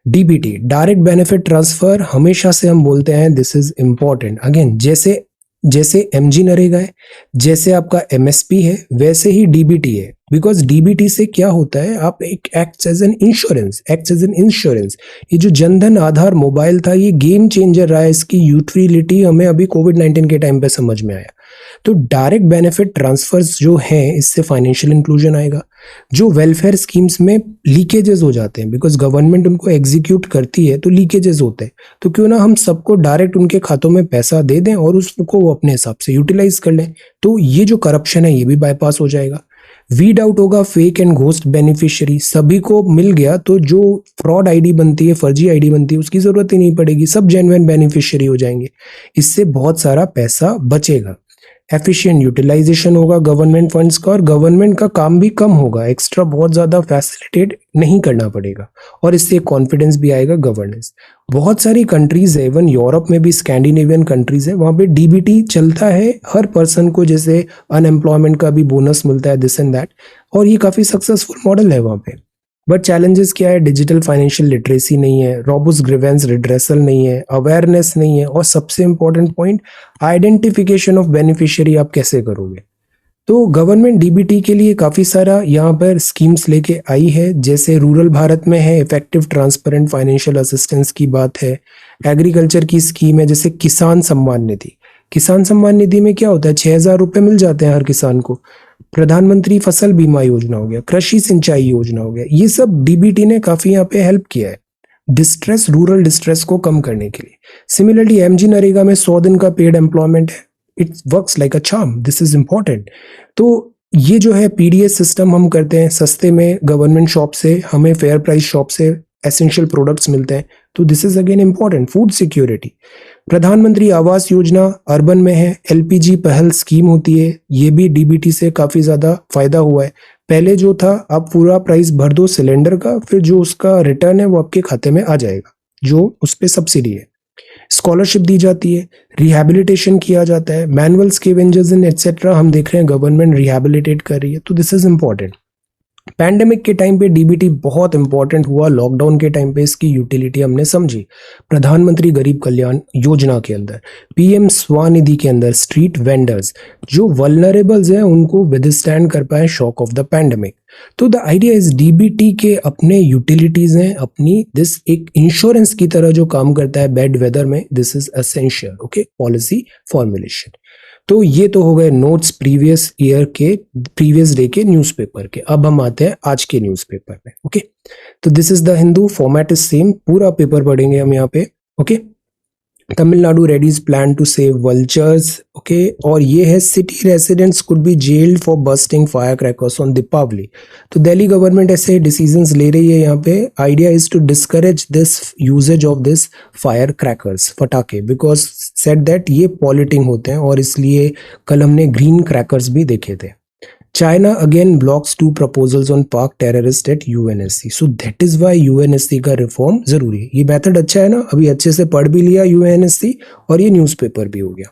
DBT, direct benefit transfer, हमेशा से हम बोलते हैं दिस इज इंपॉर्टेंट। अगेन, जैसे जैसे एमजी नरेगा है, जैसे आपका एमएसपी है, वैसे ही डीबीटी है। बिकॉज डीबीटी से क्या होता है, आप एक एक्ट एज एन इंश्योरेंस। ये जो जनधन आधार मोबाइल था, ये गेम चेंजर रहा है। इसकी यूटिलिटी हमें अभी कोविड-19 के टाइम पे समझ में आया। तो डायरेक्ट बेनिफिट ट्रांसफर्स जो हैं, इससे फाइनेंशियल इंक्लूजन आएगा। जो वेलफेयर स्कीम्स में लीकेजेस हो जाते हैं, बिकॉज गवर्नमेंट उनको एग्जीक्यूट करती है तो लीकेजेस होते हैं, तो क्यों ना हम सबको डायरेक्ट उनके खातों में पैसा दे दें और उसको वो अपने हिसाब से यूटिलाइज कर लें। तो ये जो करप्शन है ये भी बाईपास हो जाएगा। वीड आउट होगा फेक एंड घोस्ट बेनिफिशियरी, सभी को मिल गया तो जो फ्रॉड आईडी बनती है, फर्जी आईडी बनती है, उसकी जरूरत ही नहीं पड़ेगी, सब जेन्युइन बेनिफिशियरी हो जाएंगे। इससे बहुत सारा पैसा बचेगा। एफिशिएंट यूटिलाइजेशन होगा गवर्नमेंट फंड्स का, और गवर्नमेंट का काम भी कम होगा, एक्स्ट्रा बहुत ज्यादा फैसिलिटेट नहीं करना पड़ेगा, और इससे कॉन्फिडेंस भी आएगा गवर्नेंस। बहुत सारी कंट्रीज है, इवन यूरोप में भी स्कैंडिनेवियन कंट्रीज है, वहां पे डीबीटी चलता है हर पर्सन को, जैसे अनएम्प्लॉयमेंट का भी बोनस मिलता है, दिस एंड दैट, और ये काफी सक्सेसफुल मॉडल है वहां पे। बट चैलेंजेस क्या है, डिजिटल फाइनेंशियल लिटरेसी नहीं है, रोबस्ट ग्रीवेंस रिड्रेसल नहीं है, अवेयरनेस नहीं है, और सबसे important point, identification of beneficiary आप कैसे करोगे। तो गवर्नमेंट डीबीटी के लिए काफी सारा यहाँ पर स्कीम्स लेके आई है, जैसे रूरल भारत में है इफेक्टिव ट्रांसपेरेंट फाइनेंशियल असिस्टेंस की बात है। एग्रीकल्चर की स्कीम है, जैसे किसान सम्मान निधि। किसान सम्मान निधि में क्या होता है, 6,000 रुपए मिल जाते हैं हर किसान को। प्रधानमंत्री फसल बीमा योजना हो गया, कृषि सिंचाई योजना हो गया, ये सब डीबीटी ने काफी यहाँ पे हेल्प किया है। डिस्ट्रेस, रूरल डिस्ट्रेस को कम करने के लिए। सिमिलरली एमजी नरेगा में 100 दिन का पेड एम्प्लॉयमेंट है, it works like a charm, this is important. तो ये जो है पीडीएस सिस्टम हम करते हैं सस्ते में, गवर्नमेंट शॉप से हमें फेयर प्राइस शॉप से एसेंशियल प्रोडक्ट्स मिलते हैं, तो this is again important. Food security, प्रधानमंत्री आवास योजना अर्बन में है, एलपीजी पहल स्कीम होती है, ये भी डीबीटी से काफी ज्यादा फायदा हुआ है। पहले जो था आप पूरा प्राइस भर दो सिलेंडर का, फिर जो उसका रिटर्न है वो आपके खाते में आ जाएगा, जो उस पर सब्सिडी है। स्कॉलरशिप दी जाती है, रिहैबिलिटेशन किया जाता है, मैनुअल स्केवेंजर्स इन एटसेट्रा हम देख रहे हैं गवर्नमेंट रिहैबिलिटेट कर रही है, तो दिस इज इंपॉर्टेंट। पैंडेमिक के टाइम पे डीबीटी बहुत इंपॉर्टेंट हुआ, लॉकडाउन के टाइम पे इसकी यूटिलिटी हमने समझी। प्रधानमंत्री गरीब कल्याण योजना के अंदर, पीएम स्वनिधि के अंदर स्ट्रीट वेंडर्स जो वल्नरेबल्स हैं उनको विदस्टैंड कर पाए शॉक ऑफ द पैंडेमिक। तो द आइडिया इज डीबीटी के अपने यूटिलिटीज हैं अपनी, दिस एक इंश्योरेंस की तरह जो काम करता है बैड वेदर में, this is essential. Okay, policy formulation. तो ये तो हो गए नोट्स प्रीवियस ईयर के, प्रीवियस डे के न्यूज़पेपर के। अब हम आते हैं आज के न्यूज़पेपर में। ओके, तो this is the Hindu, format is same, पूरा पेपर पढ़ेंगे हम यहाँ पे। Okay, Tamil Nadu readies plan to save vultures. Okay, और ये है city residents could be jailed for busting fire crackers on Deepavali. तो दिल्ली गवर्नमेंट ऐसे डिसीजंस ले रही है यहाँ पे। Idea is to discourage this usages of this fire crackers, फटाके, बिकॉज सेड दैट ये पॉल्यूटिंग होते हैं, और इसलिए कल हमने ग्रीन क्रैकर्स भी देखे थे। China again blocks 2 proposals on Pak terrorist at UNSC, so that is why UNSC का रिफॉर्म जरूरी है। ये मेथड अच्छा है ना, अभी अच्छे से पढ़ भी लिया यूएनएससी और ये न्यूज़पेपर भी हो गया।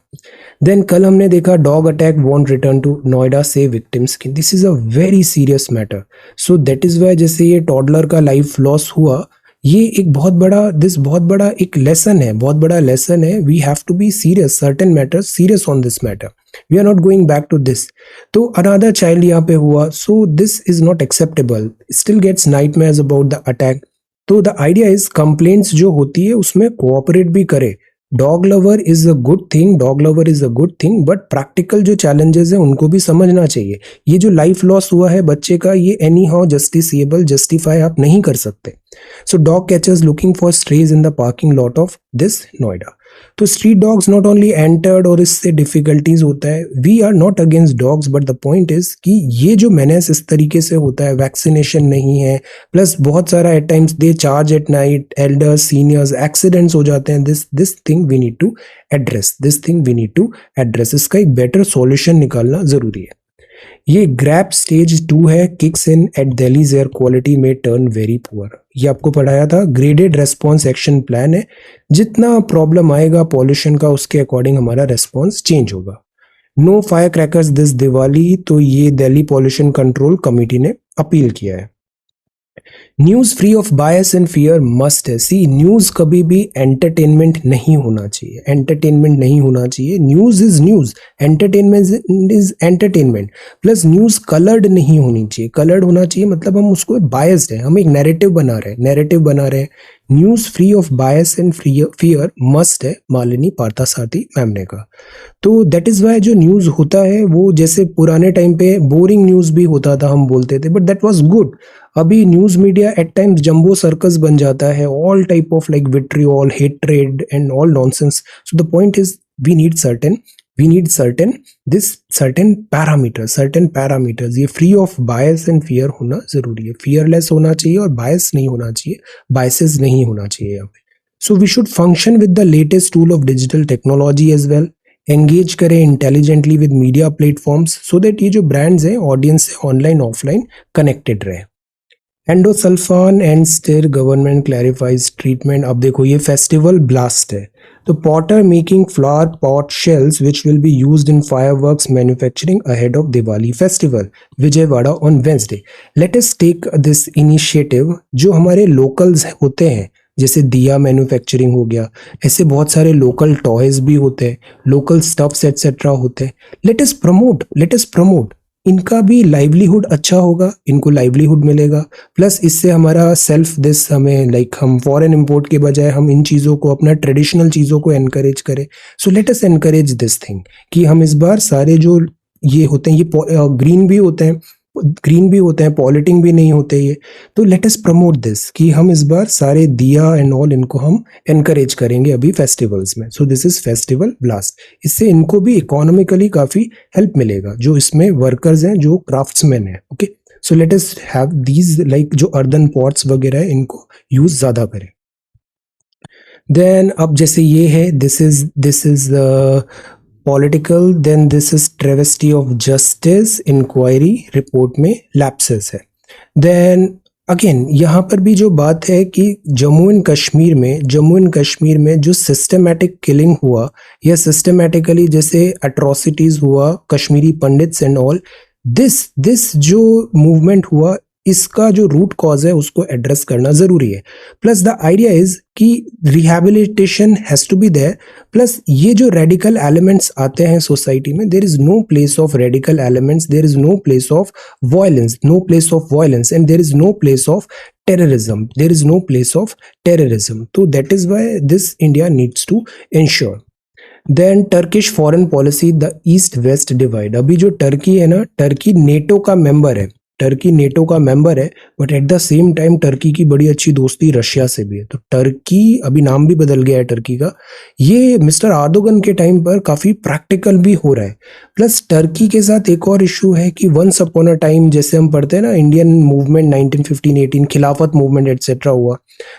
देन कल हमने देखा dog attack won't return to Noida से विक्टिम्स की, this is a very serious matter. So that is why जैसे ये टॉडलर का लाइफ लॉस हुआ, ये एक बहुत बड़ा एक लेसन है, बहुत बड़ा लेसन है। We have to be serious, certain matters serious on this matter, we are not going back to this. तो अनदर चाइल्ड यहाँ पे हुआ, so this is not acceptable, still gets nightmares about the attack. तो the idea is complaints जो होती है उसमें cooperate भी करे। Dog lover is a good thing, dog lover is a good thing, but practical जो चैलेंजेस हैं उनको भी समझना चाहिए। ये जो लाइफ लॉस हुआ है बच्चे का, ये एनी हाउ जस्टिसेबल, जस्टिफाई आप नहीं कर सकते। So dog catchers looking for strays in the parking lot of this Noida. तो street dogs not only entered, और इससे डिफिकल्टीज होता है। We are not against dogs, but the point is कि ये जो मेनेस इस तरीके से होता है, वैक्सीनेशन नहीं है, प्लस बहुत सारा at times they charge at night, elders, seniors, accidents हो जाते हैं। This thing we need to address, this thing we need to address. इसका एक बेटर सॉल्यूशन निकालना जरूरी है। ये ग्रैप स्टेज 2 है, kicks in at Delhi's air quality में टर्न वेरी पुअर। ये आपको पढ़ाया था, ग्रेडेड रेस्पॉन्स एक्शन प्लान है, जितना प्रॉब्लम आएगा पॉल्यूशन का उसके अकॉर्डिंग हमारा रेस्पॉन्स चेंज होगा। No fire crackers this Diwali, तो ये दिल्ली पॉल्यूशन कंट्रोल कमेटी ने अपील किया है। News free of bias and fear must है। सी, न्यूज कभी भी एंटरटेनमेंट नहीं होना चाहिए, एंटरटेनमेंट नहीं होना चाहिए। News is news, entertainment is entertainment. Plus news coloured नहीं होनी चाहिए, कलर्ड होना चाहिए मतलब हम उसको बायस्ड है, हम एक नैरेटिव बना रहे हैं। News free of bias and fear must है, मालिनी पार्थसारथी मैम ने कहा। तो दैट इज वाई जो न्यूज होता है वो, जैसे पुराने टाइम पे बोरिंग न्यूज भी होता था, हम बोलते थे, बट दैट वाज गुड। अभी news media at times jumbo circus बन जाता है, all type of like vitriol, hatred and all nonsense. So the point is we need certain parameters। ये free of bias and fear होना जरूरी है, fearless होना चाहिए और बायस नहीं होना चाहिए, बायसेस नहीं होना चाहिए यहाँ पे। So we should function with the latest tool of digital technology as well, engage करें intelligently with media platforms, so that ये जो ब्रांड्स हैं ऑडियंस से ऑनलाइन ऑफलाइन कनेक्टेड रहे। Endosulfan and stir government clarifies treatment. अब देखो ये festival blast है, तो potter making flower pot shells which will be used in fireworks manufacturing ahead of Diwali festival Vijayawada on Wednesday. Let us take this initiative. जो हमारे locals होते हैं, जैसे दिया मैन्युफैक्चरिंग हो गया, ऐसे बहुत सारे लोकल टॉयज भी होते हैं, लोकल स्टफ्स एटसेट्रा होते हैं। लेट अस प्रमोट, इनका भी लाइवलीहुड अच्छा होगा, इनको लाइवलीहुड मिलेगा, प्लस इससे हमारा सेल्फ दिस हमें लाइक हम फॉरेन इंपोर्ट के बजाय हम इन चीज़ों को, अपना ट्रेडिशनल चीज़ों को एनकरेज करें। So let us encourage this thing कि हम इस बार सारे जो ये होते हैं, ये ग्रीन भी होते हैं, ग्रीन भी होते हैं, पॉल्यूटिंग भी नहीं होते ये। तो लेट अस प्रमोट दिस कि हम इस बार सारे दिया एंड ऑल इनको हम एनकरेज करेंगे अभी फेस्टिवल्स में। सो दिस इज फेस्टिवल ब्लास्ट। इससे इनको भी इकोनॉमिकली काफी हेल्प मिलेगा, जो इसमें वर्कर्स हैं, जो क्राफ्ट्समैन हैं। Okay, so let us have these like जो अर्दन पॉट्स वगैरह है इनको यूज ज्यादा करें। देन अब जैसे ये है, this is political, then this is travesty of justice, inquiry report में लैप्सेस है। देन अगेन यहाँ पर भी जो बात है कि जम्मू एंड कश्मीर में जो सिस्टमैटिक किलिंग हुआ या सिस्टमैटिकली जैसे अट्रॉसिटीज हुआ, Kashmiri pandits and all, this जो मूवमेंट हुआ, इसका जो रूट कॉज है उसको एड्रेस करना जरूरी है। प्लस द आइडिया इज कि rehabilitation has to be there. Plus ये जो रेडिकल एलिमेंट्स आते हैं सोसाइटी में, there is no place of radical elements, there is no place of violence, and there is no place of terrorism, तो that is why this India needs to ensure. Then Turkish foreign policy, the east west divide. अभी जो Turkey है ना, Turkey NATO का member है, but at the same time Turkey की बड़ी अच्छी दोस्ती रशिया से भी है। तो टर्की, अभी नाम भी बदल गया है टर्की का, ये मिस्टर आर्दोगन के टाइम पर काफी प्रैक्टिकल भी हो रहा है। प्लस टर्की के साथ एक और इशू है कि वंस अपॉन अ टाइम, जैसे हम पढ़ते हैं ना, इंडियन मूवमेंट 1915-18 खिलाफत मूवमेंट एटसेट्रा हुआ,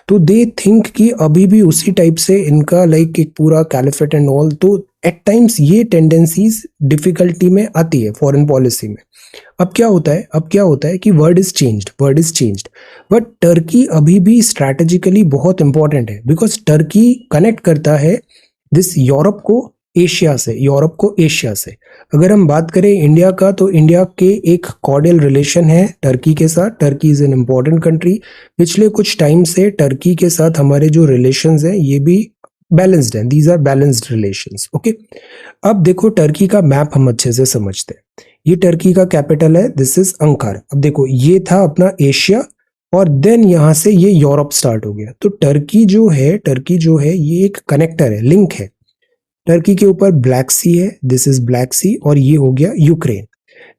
तो दे थिंक कि अभी भी उसी टाइप से इनका लाइक एक पूरा कैलिफेट एंड ऑल। तो एट टाइम्स ये टेंडेंसीज डिफिकल्टी में आती है फॉरेन पॉलिसी में। अब क्या होता है कि word is changed, but Turkey अभी भी स्ट्रैटेजिकली बहुत इंपॉर्टेंट है, बिकॉज टर्की कनेक्ट करता है दिस यूरोप को एशिया से। अगर हम बात करें इंडिया का, तो इंडिया के एक कॉर्डियल रिलेशन है टर्की के साथ। Turkey is an important country. पिछले कुछ टाइम से टर्की के साथ हमारे जो रिलेशंस हैं ये भी बैलेंस्ड हैं, these are balanced relations. Okay, अब देखो टर्की का मैप हम अच्छे से समझते हैं। ये टर्की का कैपिटल है, दिस इज अंकार। अब देखो ये था अपना एशिया, और देन यहां से ये यूरोप स्टार्ट हो गया। तो टर्की जो है ये एक कनेक्टर है, लिंक है। टर्की के ऊपर ब्लैक सी है, दिस इज ब्लैक सी, और ये हो गया यूक्रेन।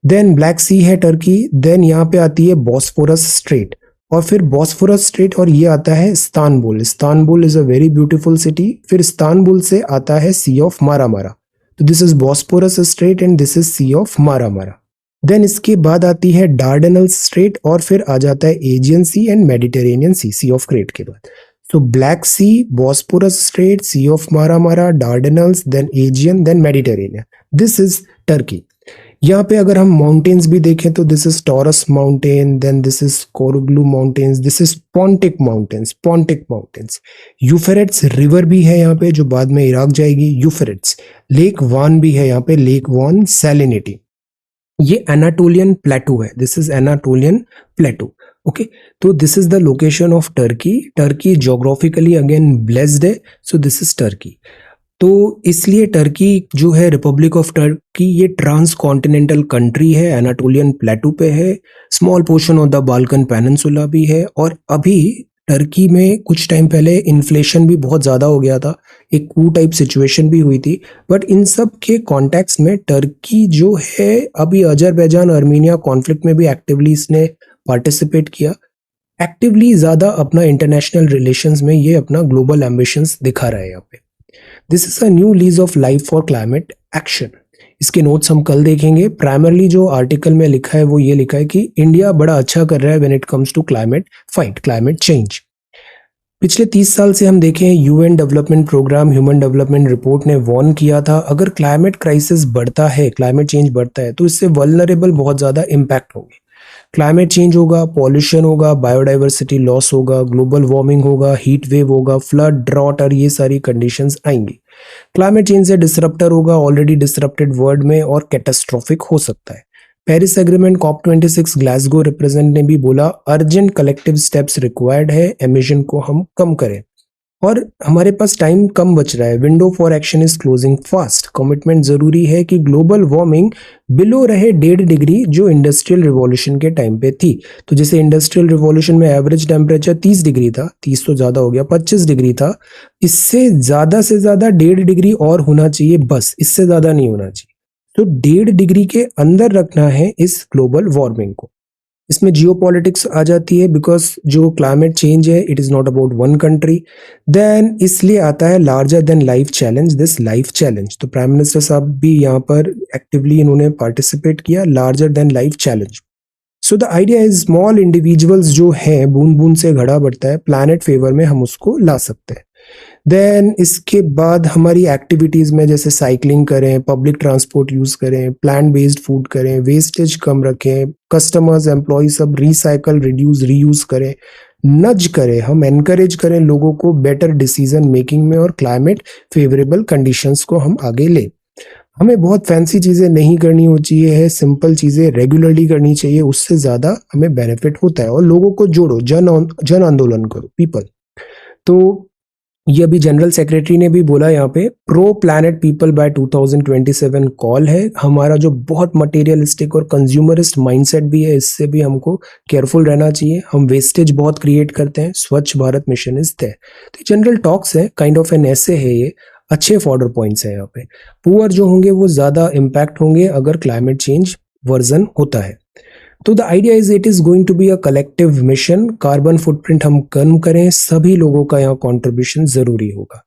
देन ब्लैक सी है टर्की, देन यहाँ पे आती है बॉस्फोरस स्ट्रेट, और फिर बॉस्फोरस स्ट्रेट, और ये आता है Istanbul is a very beautiful city. फिर इस्तांबुल से आता है सी ऑफ मारामारा, तो this is Bosphorus Strait and this is Sea of Marmara. Then इसके बाद आती है डार्डेनल्स स्ट्रेट, और फिर आ जाता है Aegean Sea and Mediterranean Sea of Crete के बाद। तो Black Sea, Bosphorus Strait, Sea of Marmara, Dardanelles, then Aegean, then Mediterranean, this is Turkey. यहाँ पे अगर हम माउंटेन्स भी देखें तो this is Taurus Mountain, then this is Koroglu Mountains, this is Pontic Mountains. Euphrates River भी है यहाँ पे, जो बाद में इराक जाएगी, यूफ्रेट्स। लेक वान भी है यहाँ पे, लेक वान सैलिनिटी। ये एनाटोलियन प्लेटू है, this is Anatolian plateau. Okay, तो this is the location of Turkey geographically again blessed है, सो दिस इज टर्की। तो इसलिए टर्की जो है, रिपब्लिक ऑफ टर्की, ये ट्रांस कॉन्टिनेंटल कंट्री है, एनाटोलियन प्लेटू पे है, small portion of the Balkan peninsula भी है। और अभी टर्की में कुछ टाइम पहले इन्फ्लेशन भी बहुत ज़्यादा हो गया था, एक कू टाइप सिचुएशन भी हुई थी। बट इन सब के कॉन्टेक्स्ट में टर्की जो है, अभी अजरबैजान अर्मीनिया कॉन्फ्लिक्ट में भी एक्टिवली इसने पार्टिसिपेट किया, एक्टिवली ज़्यादा अपना इंटरनेशनल रिलेशंस में ये अपना ग्लोबल एम्बिशंस दिखा रहा है यहाँ पे। This is a new lease of life for climate action. इसके नोट्स हम कल देखेंगे। प्राइमरली जो आर्टिकल में लिखा है वो ये लिखा है कि इंडिया बड़ा अच्छा कर रहा है when it comes to climate change. पिछले 30 साल से हम देखें, UN development programme, human development report ने वार्न किया था, अगर क्लाइमेट क्राइसिस बढ़ता है, क्लाइमेट चेंज बढ़ता है, तो इससे वल्नरेबल बहुत ज़्यादा इम्पैक्ट होंगे। क्लाइमेट चेंज होगा, पॉल्यूशन होगा, बायोडाइवर्सिटी लॉस होगा, ग्लोबल वार्मिंग होगा, हीट वेव होगा, फ्लड, ड्रॉट, और ये सारी कंडीशंस आएंगी। क्लाइमेट चेंज से डिसरप्टर होगा, ऑलरेडी डिसरप्टेड वर्ल्ड में, और कैटास्ट्रोफिक हो सकता है। Paris agreement COP26 Glasgow represent ने भी बोला, अर्जेंट कलेक्टिव स्टेप्स रिक्वायर्ड है, एमिशन को हम कम करें। और हमारे पास टाइम कम बच रहा है, window for action is closing fast. Commitment जरूरी है कि ग्लोबल वार्मिंग बिलो रहे 1.5 डिग्री, जो इंडस्ट्रियल रिवॉल्यूशन के टाइम पे थी। तो जैसे इंडस्ट्रियल रिवॉल्यूशन में एवरेज टेम्परेचर 30 डिग्री था, 30 तो ज्यादा हो गया, 25 डिग्री था, इससे ज्यादा से ज्यादा 1.5 डिग्री और होना चाहिए, बस इससे ज्यादा नहीं होना चाहिए। तो 1.5 डिग्री के अंदर रखना है इस ग्लोबल वार्मिंग को। इसमें जियोपॉलिटिक्स आ जाती है, बिकॉज जो क्लाइमेट चेंज है it is not about one country. Then इसलिए आता है larger than life challenge, this life challenge. तो प्राइम मिनिस्टर साहब भी यहाँ पर एक्टिवली इन्होंने पार्टिसिपेट किया, larger than life challenge. So the idea is small individuals जो है, बूंद बूंद से घड़ा बढ़ता है, प्लैनेट फेवर में हम उसको ला सकते हैं। देन इसके बाद हमारी एक्टिविटीज में जैसे साइकिलिंग करें, पब्लिक ट्रांसपोर्ट यूज करें, प्लांट बेस्ड फूड करें, वेस्टेज कम रखें, कस्टमर्स एम्प्लॉय सब रिसाइकल रिड्यूस रीयूज करें, नज करें, हम एनकरेज करें लोगों को बेटर डिसीजन मेकिंग में और क्लाइमेट फेवरेबल कंडीशंस को हम आगे ले। हमें बहुत फैंसी चीजें नहीं करनी हो चाहिए है, सिंपल चीजें रेगुलरली करनी चाहिए, उससे ज्यादा हमें बेनिफिट होता है। और लोगों को जोड़ो, जन आंदोलन करो, पीपल। तो ये अभी जनरल सेक्रेटरी ने भी बोला यहाँ पे, pro planet people by 2027 call है। हमारा जो बहुत मटेरियलिस्टिक और कंज्यूमरिस्ट माइंडसेट भी है, इससे भी हमको केयरफुल रहना चाहिए। हम वेस्टेज बहुत क्रिएट करते हैं, स्वच्छ भारत मिशन इज देयर। तो जनरल टॉक्स है, काइंड ऑफ एन ऐसे है, ये अच्छे फॉर्डर पॉइंट्स है यहाँ पे। पुअर जो होंगे वो ज्यादा इम्पैक्ट होंगे अगर क्लाइमेट चेंज वर्जन होता है। तो the idea is it is going to be a collective mission. Carbon footprint हम कम करें, सभी लोगों का यहाँ कंट्रीब्यूशन जरूरी होगा।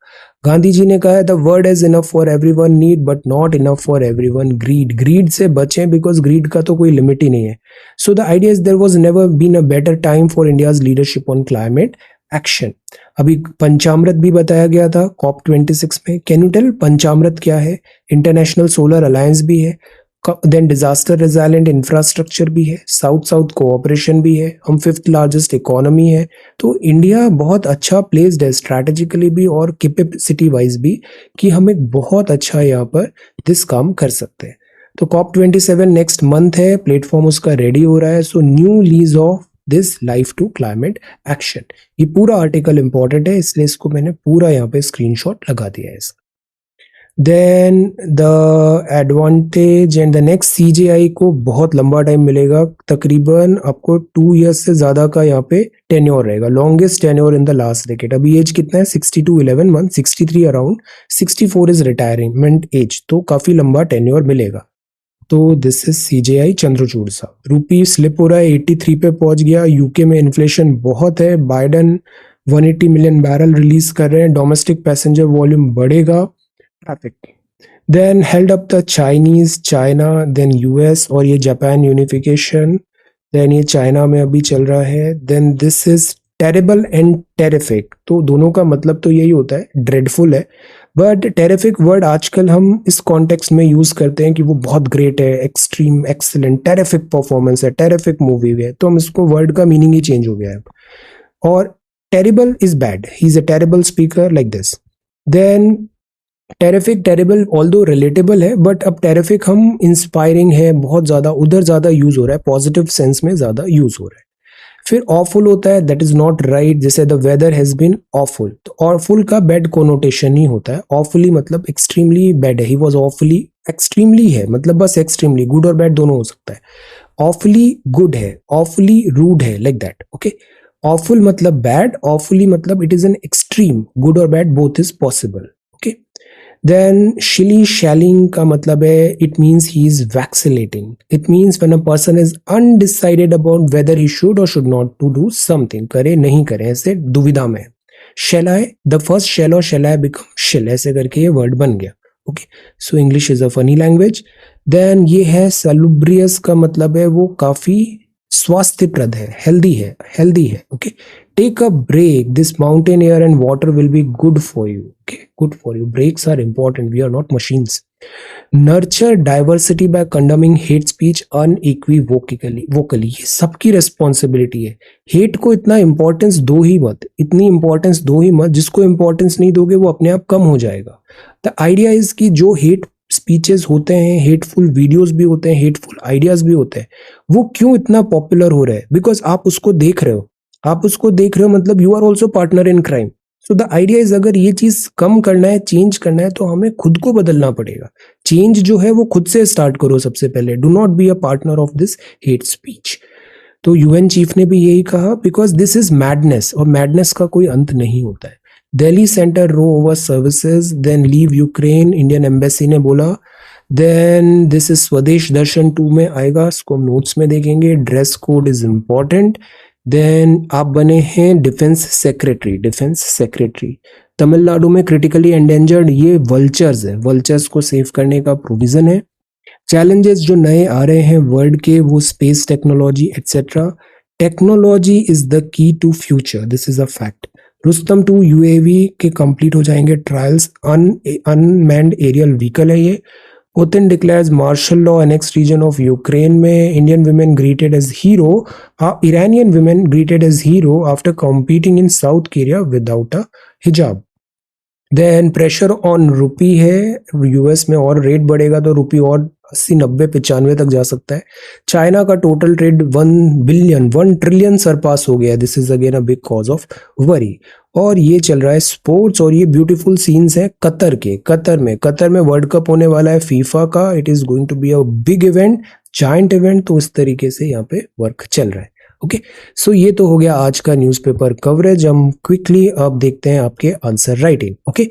गांधी जी ने कहा है, the world is enough for everyone need but not enough for everyone greed. Greed से बचें, बिकॉज ग्रीड का तो कोई लिमिट ही नहीं है। So the idea is there was never been a better time for India's leadership on climate action. अभी पंचामृत भी बताया गया था COP26 में। कैन यू टेल पंचामृत क्या है? इंटरनेशनल सोलर अलायंस भी है, देन डिजास्टर रिजाइलेंट इंफ्रास्ट्रक्चर भी है, साउथ साउथ कोऑपरेशन भी है, हम 5th लार्जेस्ट इकोनॉमी है। तो इंडिया बहुत अच्छा प्लेस्ड है स्ट्रैटेजिकली भी और कैपेसिटी वाइज भी, कि हम एक बहुत अच्छा यहाँ पर दिस काम कर सकते हैं। तो COP27 नेक्स्ट मंथ है, प्लेटफॉर्म उसका रेडी हो रहा है। So new lease of this life to climate action. ये पूरा आर्टिकल इंपॉर्टेंट है, इसलिए इसको मैंने पूरा यहाँ पे स्क्रीनशॉट लगा दिया है इसका। Then the advantage and the next CJI को बहुत लंबा टाइम मिलेगा, तकरीबन आपको 2 ईयर्स से ज्यादा का यहाँ पे टेन्योर रहेगा, longest tenure in the last decade. अभी एज कितना है? 62 11 month, 63 around, 64 is retirement age, तो काफी लंबा टेन्योर मिलेगा। तो दिस इज CJI चंद्रचूड़ साहब। रूपी स्लिप हो रहा है, 83 पे पहुंच गया। यूके में इन्फ्लेशन बहुत है, बाइडन 180 मिलियन बैरल रिलीज कर रहे हैं, डोमेस्टिक पैसेंजर वॉल्यूम बढ़ेगा। Traffic then held up the Chinese, China, then US और ये जापान यूनिफिकेशन, देन ये चाइना में अभी चल रहा है। Then this is terrible and terrific. तो दोनों का मतलब तो यही होता है, ड्रेडफुल है, बट टेरिफिक वर्ड आजकल हम इस कॉन्टेक्स्ट में यूज करते हैं कि वो बहुत ग्रेट है, एक्सट्रीम, एक्सीलेंट, टेरिफिक परफॉर्मेंस है, टेरिफिक मूवी है, तो हम इसको वर्ड का मीनिंग ही चेंज हो गया है। और terrible is bad, he is a terrible speaker, like this. Then terrific, terrible although relatable है, बट अब टेरिफिक हम इंस्पायरिंग है, बहुत ज्यादा उधर ज्यादा यूज हो रहा है, पॉजिटिव सेंस में ज्यादा यूज हो रहा है। फिर ऑफुल होता है, दैट इज नॉट राइट, जैसे the weather has been awful. तो ऑफुल का बैड कोनोटेशन ही होता है, ऑफुली मतलब एक्सट्रीमली बैड है, ही वॉज ऑफुली, एक्सट्रीमली है मतलब बस एक्सट्रीमली, गुड और बैड दोनों हो सकता है। ऑफुली गुड है, ऑफुली रूड है, लाइक दैट, ओके। ऑफुल मतलब बैड, ऑफुली मतलब it is an extreme, good और bad both is possible, okay. Then shilly shallying का मतलब है, it means he is vacillating. It means when a person is undecided about whether he should or should not to do something, करे नहीं करे, ऐसे दुविधा में। शेलाई, द फर्स्ट शेल और शेलाई बिकम शिल, ऐसे करके ये वर्ड बन गया, okay. So English is a funny language. Then ये है सलुब्रियस का मतलब है वो काफी स्वास्थ्यप्रद है, हेल्दी है, हेल्दी है, okay. Take a break, this mountain air and water will be good for you, okay, good for you. Breaks are important, we are not machines. Nurture diversity by condemning hate speech unequivocally, ये सबकी responsibility है। Hate को इतना importance दो ही मत, इतनी importance दो ही मत, जिसको इंपॉर्टेंस नहीं दोगे वो अपने आप कम हो जाएगा। द आइडिया इज कि जो हेट स्पीचेस होते हैं, हेटफुल वीडियोस भी होते हैं, हेटफुल आइडियाज भी होते हैं, वो क्यों इतना पॉपुलर हो रहा है? बिकॉज आप उसको देख रहे हो, आप उसको देख रहे हो मतलब you are also partner in crime. So the idea is, अगर ये चीज कम करना है, चेंज करना है, तो हमें खुद को बदलना पड़ेगा। चेंज जो है वो खुद से स्टार्ट करो सबसे पहले, do not be a partner of this hate speech. तो UN चीफ ने भी यही कहा, बिकॉज दिस इज मैडनेस, और मैडनेस का कोई अंत नहीं होता है। Delhi centre row over services, then leave Ukraine, Indian embassy ने बोला देन दिस इज स्वदेश दर्शन 2 में आएगा, इसको हम नोट्स में देखेंगे। Dress code is important. Then आप बने हैं defence secretary. Defence secretary Tamil Nadu में क्रिटिकली एंडेंजर्ड ये वल्चर्स है, वल्चर्स को सेव करने का प्रोविजन है। चैलेंजेस जो नए आ रहे हैं वर्ल्ड के, वो space technology etcetera. Technology is the key to future, this is a fact. Rustom 2 UAV के कंप्लीट हो जाएंगे ट्रायल्स। अनमैन्ड एरियल व्हीकल है ये। Putin declares martial law next region of Ukraine में। Indian women greeted as hero, Iranian women greeted as hero after competing in South Korea without a hijab. Then pressure on rupee है, US में और rate बढ़ेगा तो रुपी और 80 90 95 तक जा सकता है। चाइना का टोटल ट्रेड 1 ट्रिलियन सरपास हो गया, this is again a big cause of worry. और ये चल रहा है स्पोर्ट्स, और ये ब्यूटीफुल सीन्स है कतर के। कतर में वर्ल्ड कप होने वाला है फीफा का। It is going to be a big event, giant event. तो इस तरीके से यहाँ पे वर्क चल रहा है। ओके, सो ये तो हो गया आज का न्यूज़पेपर कवरेज। हम क्विकली अब देखते हैं आपके answer writing. Okay,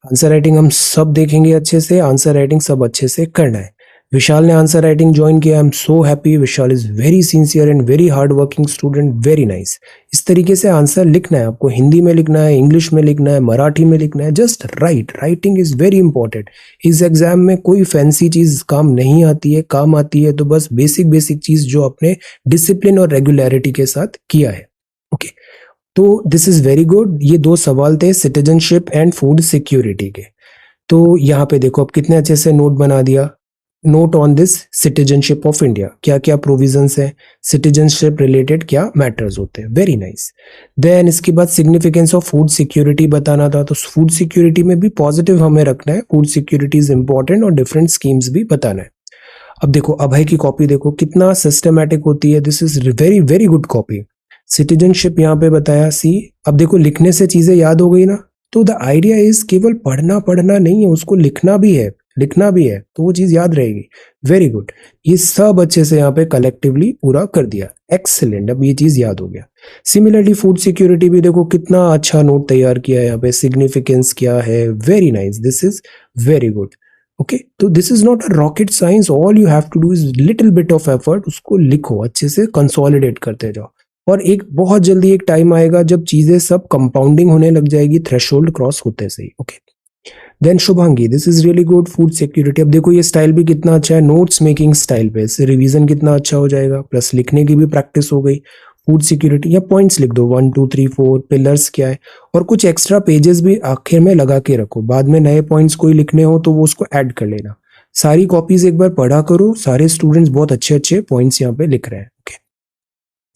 answer writing हम सब देखेंगे अच्छे से, आंसर राइटिंग सब अच्छे से करना है। विशाल ने आंसर राइटिंग ज्वाइन किया, I am so happy. Vishal is very sincere and very hard working student, very nice. इस तरीके से आंसर लिखना है आपको, हिंदी में लिखना है, इंग्लिश में लिखना है, मराठी में लिखना है, just right. Writing is very important. इस एग्जाम में कोई फैंसी चीज काम नहीं आती है, काम आती है तो बस बेसिक चीज जो आपने डिसिप्लिन और रेगुलरिटी के साथ किया है। ओके, तो दिस इज वेरी गुड। ये 2 सवाल थे सिटीजनशिप एंड फूड सिक्योरिटी के। तो यहाँ पे देखो अब कितने अच्छे से नोट बना दिया। Note on this citizenship of India, क्या क्या प्रोविजंस है, सिटीजनशिप रिलेटेड क्या मैटर्स होते हैं, वेरी नाइस। देन इसके बाद सिग्निफिकेंस ऑफ फूड सिक्योरिटी बताना था, तो फूड सिक्योरिटी में भी पॉजिटिव हमें रखना है, फूड सिक्योरिटी इज इंपॉर्टेंट, और डिफरेंट स्कीम्स भी बताना है। अब देखो अभय की कॉपी देखो कितना सिस्टमैटिक होती है, this is very very good copy. Citizenship यहाँ पे बताया सी। अब देखो लिखने से चीजें याद हो गई ना, तो द आइडिया इज केवल पढ़ना नहीं है, उसको लिखना भी है, तो वो चीज याद रहेगी। वेरी गुड, ये सब अच्छे से यहाँ पे कलेक्टिवली पूरा कर दिया, एक्सेलेंट। अब ये चीज याद हो गया। सिमिलरली फूड सिक्योरिटी भी देखो कितना अच्छा नोट तैयार किया है यहाँ पे, सिग्निफिकेंस क्या है, very nice, this is very good. Okay, तो this is not a rocket science, all you have to do is little bit of effort, उसको लिखो अच्छे से, कंसोलिडेट करते जाओ। और एक बहुत जल्दी एक टाइम आएगा जब चीजें सब कंपाउंडिंग होने लग जाएगी, थ्रेशोल्ड क्रॉस होते से ही। Okay, then Shubhangi, this is really good, food security. अब देखो ये स्टाइल भी कितना अच्छा है, नोट्स मेकिंग स्टाइल पे, इससे रिवीजन कितना अच्छा हो जाएगा, प्लस लिखने की भी प्रैक्टिस हो गई। फूड सिक्योरिटी या पॉइंट्स लिख दो, 1 2 3 4 पिलर्स क्या है, और कुछ एक्स्ट्रा पेजेस भी आखिर में लगा के रखो, बाद में नए पॉइंट्स कोई लिखने हो तो वो उसको ऐड कर लेना। सारी कॉपीज एक बार पढ़ा करो, सारे स्टूडेंट्स बहुत अच्छे अच्छे पॉइंट्स यहाँ पे लिख रहे हैं। ओके,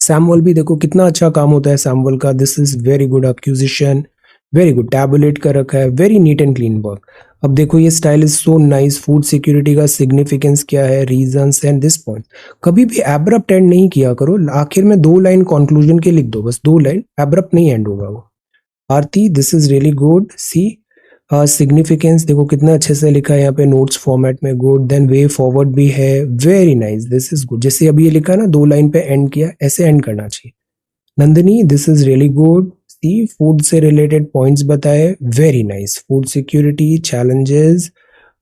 सैमुअल भी देखो कितना अच्छा काम होता है सैमुअल का, this is very good accusation, very good, tabulate कर रखा है, very neat and clean work. अब देखो ये style is so nice. Food security का सिग्निफिकेंस क्या है, रीजंस एंड दिस पॉइंट। कभी भी एब्रप्ट एंड नहीं किया करो, आखिर में 2 लाइन कंक्लूजन के लिख दो, बस 2 लाइन, एब्रप्ट नहीं एंड होगा वो। Aarti, this is really good. See significance देखो कितना अच्छे से लिखा है यहाँ पे नोट्स फॉर्मेट में, गुड। देन वे फॉरवर्ड भी है, very nice, this is good. जैसे अभी ये लिखा है ना 2 लाइन पे एंड किया, ऐसे एंड करना चाहिए। Nandini, this is really good. See food से रिलेटेड पॉइंट्स बताए, very nice. Food security, challenges,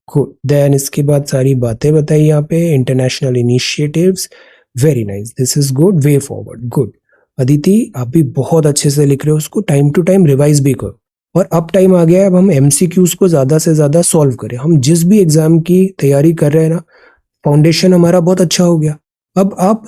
good. Then इसके बाद सारी बातें बताई यहाँ पे, international initiatives, very nice, this is good. Way forward, good. Aditi, आप भी बहुत अच्छे से लिख रहे हो, उसको टाइम टू टाइम रिवाइज भी करो। और अब टाइम आ गया है, अब हम एमसीक्यूज को ज्यादा से ज्यादा सॉल्व करें। हम जिस भी एग्जाम की तैयारी कर रहे हैं ना, फाउंडेशन हमारा बहुत अच्छा हो गया। अब आप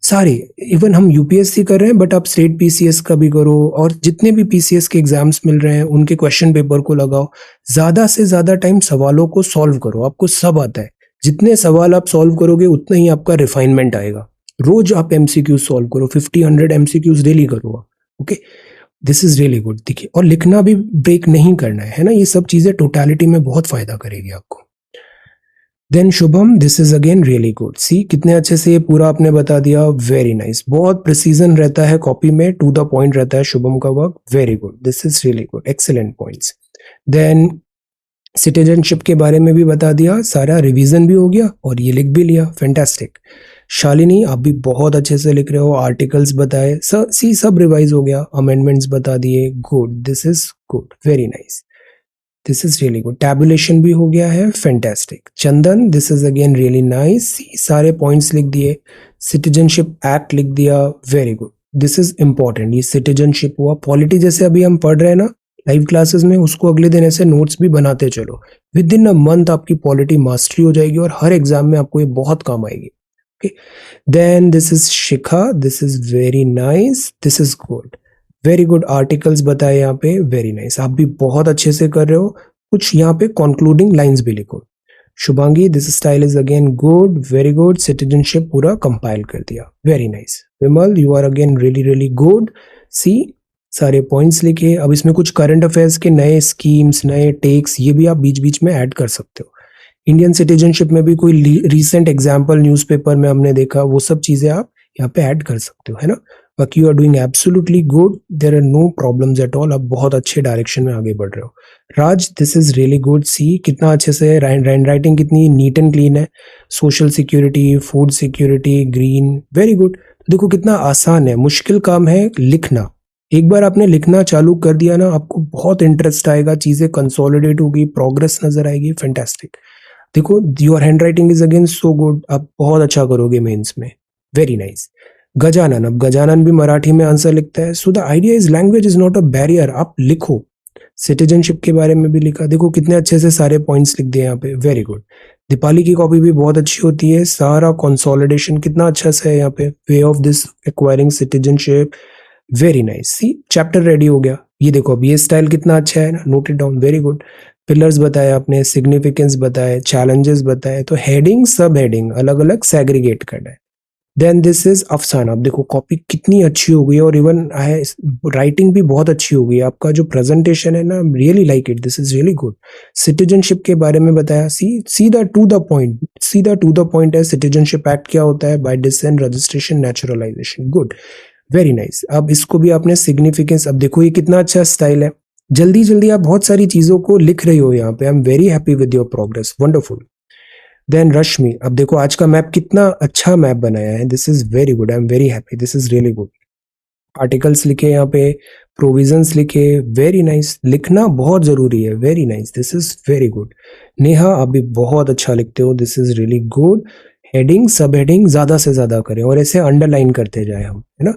सारे, इवन हम यूपीएससी कर रहे हैं बट आप स्टेट पीसीएस का भी करो, और जितने भी पीसीएस के एग्जाम्स मिल रहे हैं उनके क्वेश्चन पेपर को लगाओ, ज्यादा से ज्यादा टाइम सवालों को सॉल्व करो। आपको सब आता है, जितने सवाल आप सॉल्व करोगे उतना ही आपका रिफाइनमेंट आएगा। रोज आप एमसीक्यूज सॉल्व करो, 50-100 एमसीक्यूज डेली करो। Okay, this is really good. देखिए, और लिखना भी ब्रेक नहीं करना है ना, ये सब चीजें टोटलिटी में बहुत फायदा करेगी आपको। Then Shubham, this is again really good. See कितने अच्छे से ये पूरा आपने बता दिया, वेरी नाइस। बहुत प्रिसीजन रहता है कॉपी में, टू द पॉइंट रहता है शुभम का work, very good, this is really good, excellent points. Then citizenship के बारे में भी बता दिया, सारा रिवीजन भी हो गया और ये लिख भी लिया, फैंटास्टिक। शालिनी, आप भी बहुत अच्छे से लिख रहे हो, आर्टिकल्स बताए, सी सब रिवाइज हो गया, अमेंडमेंट्स बता दिए, good, this is good, very nice. This is really good. Tabulation भी हो गया है, fantastic. Chandan, this is again really nice. सारे पॉइंट्स लिख दिए। सिटीजनशिप एक्ट लिख दिया, very good. This is important, ये सिटीजनशिप हुआ। पॉलिटी जैसे अभी हम पढ़ रहे हैं ना लाइव क्लासेस में, उसको अगले दिन ऐसे नोट्स भी बनाते चलो। विद इन अ मंथ आपकी पॉलिटी मास्टरी हो जाएगी और हर एग्जाम में आपको ये बहुत काम आएगी। Okay, then this is Shikha, this is very nice, this is good, very good. Articles बताए यहाँ पे, वेरी नाइस। आप भी बहुत अच्छे से कर रहे हो। कुछ यहाँ पे कंक्लूडिंग लाइंस भी लिखो। Shubhangi, this style is again good, very good. Citizenship पूरा कंपाइल कर दिया, very nice. Vimal, you are again really really good. See, सारे पॉइंट्स लिखे। अब इसमें कुछ करंट अफेयर्स के नए स्कीम्स, नए टेक्स, ये भी आप बीच बीच में ऐड कर सकते हो। इंडियन सिटीजनशिप में भी कोई रीसेंट एग्जाम्पल न्यूज़पेपर में हमने देखा, वो सब चीजें आप यहाँ पे ऐड कर सकते हो, है ना। बाकी you are doing absolutely good, there are no problems at all. आप बहुत अच्छे डायरेक्शन में आगे बढ़ रहे हो। Raj, this is really good. See, कितना अच्छे से हैंड राइटिंग कितनी नीट एंड क्लीन है। Social security, food security, green, very good. देखो कितना आसान है, मुश्किल काम है लिखना। एक बार आपने लिखना चालू कर दिया ना, आपको बहुत इंटरेस्ट आएगा, चीजें कंसोलिडेट होगी, प्रोग्रेस नजर आएगी, फैंटास्टिक। देखो your hand writing is again so good, आप बहुत अच्छा करोगे मेंस में, वेरी नाइस। गजानन, अब गजानन भी मराठी में आंसर लिखता है। So the idea is language is not a barrier, आप लिखो। सिटीजनशिप के बारे में भी लिखा, देखो कितने अच्छे से सारे पॉइंट्स लिख दिए यहाँ पे, वेरी गुड। दीपाली की कॉपी भी बहुत अच्छी होती है, सारा कंसोलिडेशन कितना अच्छा से है यहाँ पे। Way of this acquiring citizenship, very nice. See, chapter ready हो गया। ये देखो अब ये स्टाइल कितना अच्छा है ना, note it down, very good. Pillars बताए आपने, सिग्निफिकेंस बताए, चैलेंजेस बताए, तो हेडिंग सब हेडिंग अलग अलग सेग्रीगेट करना है। देन दिस इज अफसाना। अब देखो कॉपी कितनी अच्छी हो गई है, और इवन राइटिंग भी बहुत अच्छी हो गई है। आपका जो प्रेजेंटेशन है ना, really like it, this is really good. Citizenship के बारे में बताया, सीधा टू द पॉइंट, सीधा टू द पॉइंट है। सिटीजनशिप एक्ट क्या होता है, bye decent, registration, naturalisation, good, very nice. अब इसको भी आपने सिग्निफिकेंस, अब देखो ये कितना अच्छा स्टाइल है। जल्दी जल्दी आप बहुत सारी चीजों को लिख रही हो यहाँ पे। I am very happy with your progress, wonderful. Then Rashmi, अब देखो आज का मैप कितना अच्छा मैप बनाया है, this is very good, I am very happy, this is really good. Articles लिखे यहाँ पे, प्रोविजंस लिखे, वेरी नाइस। लिखना बहुत जरूरी है, very nice, this is very good. Neha, आप भी बहुत अच्छा लिखते हो, this is really good. Heading सब हेडिंग ज्यादा से ज्यादा करें और ऐसे अंडरलाइन करते जाए हम, है ना,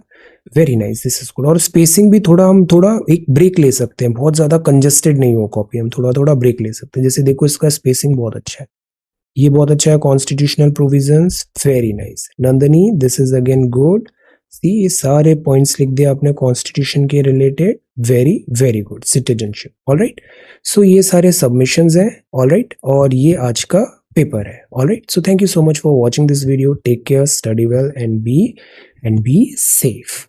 very nice, this is good. और स्पेसिंग भी थोड़ा, हम थोड़ा एक ब्रेक ले सकते हैं, बहुत ज्यादा कंजेस्टेड नहीं हो कॉपी, हम थोड़ा थोड़ा ब्रेक ले सकते हैं। जैसे देखो इसका स्पेसिंग बहुत अच्छा है, ये बहुत अच्छा है। Constitutional provisions, very nice. Nandini, this is again good. See, ये सारे पॉइंट्स लिख दिया आपने कॉन्स्टिट्यूशन के related, very very good. Citizenship, alright. So ये सारे सबमिशंस हैं, ऑलराइट, और ये आज का पेपर है, alright. So thank you so much for watching this video, take care, study well and be safe.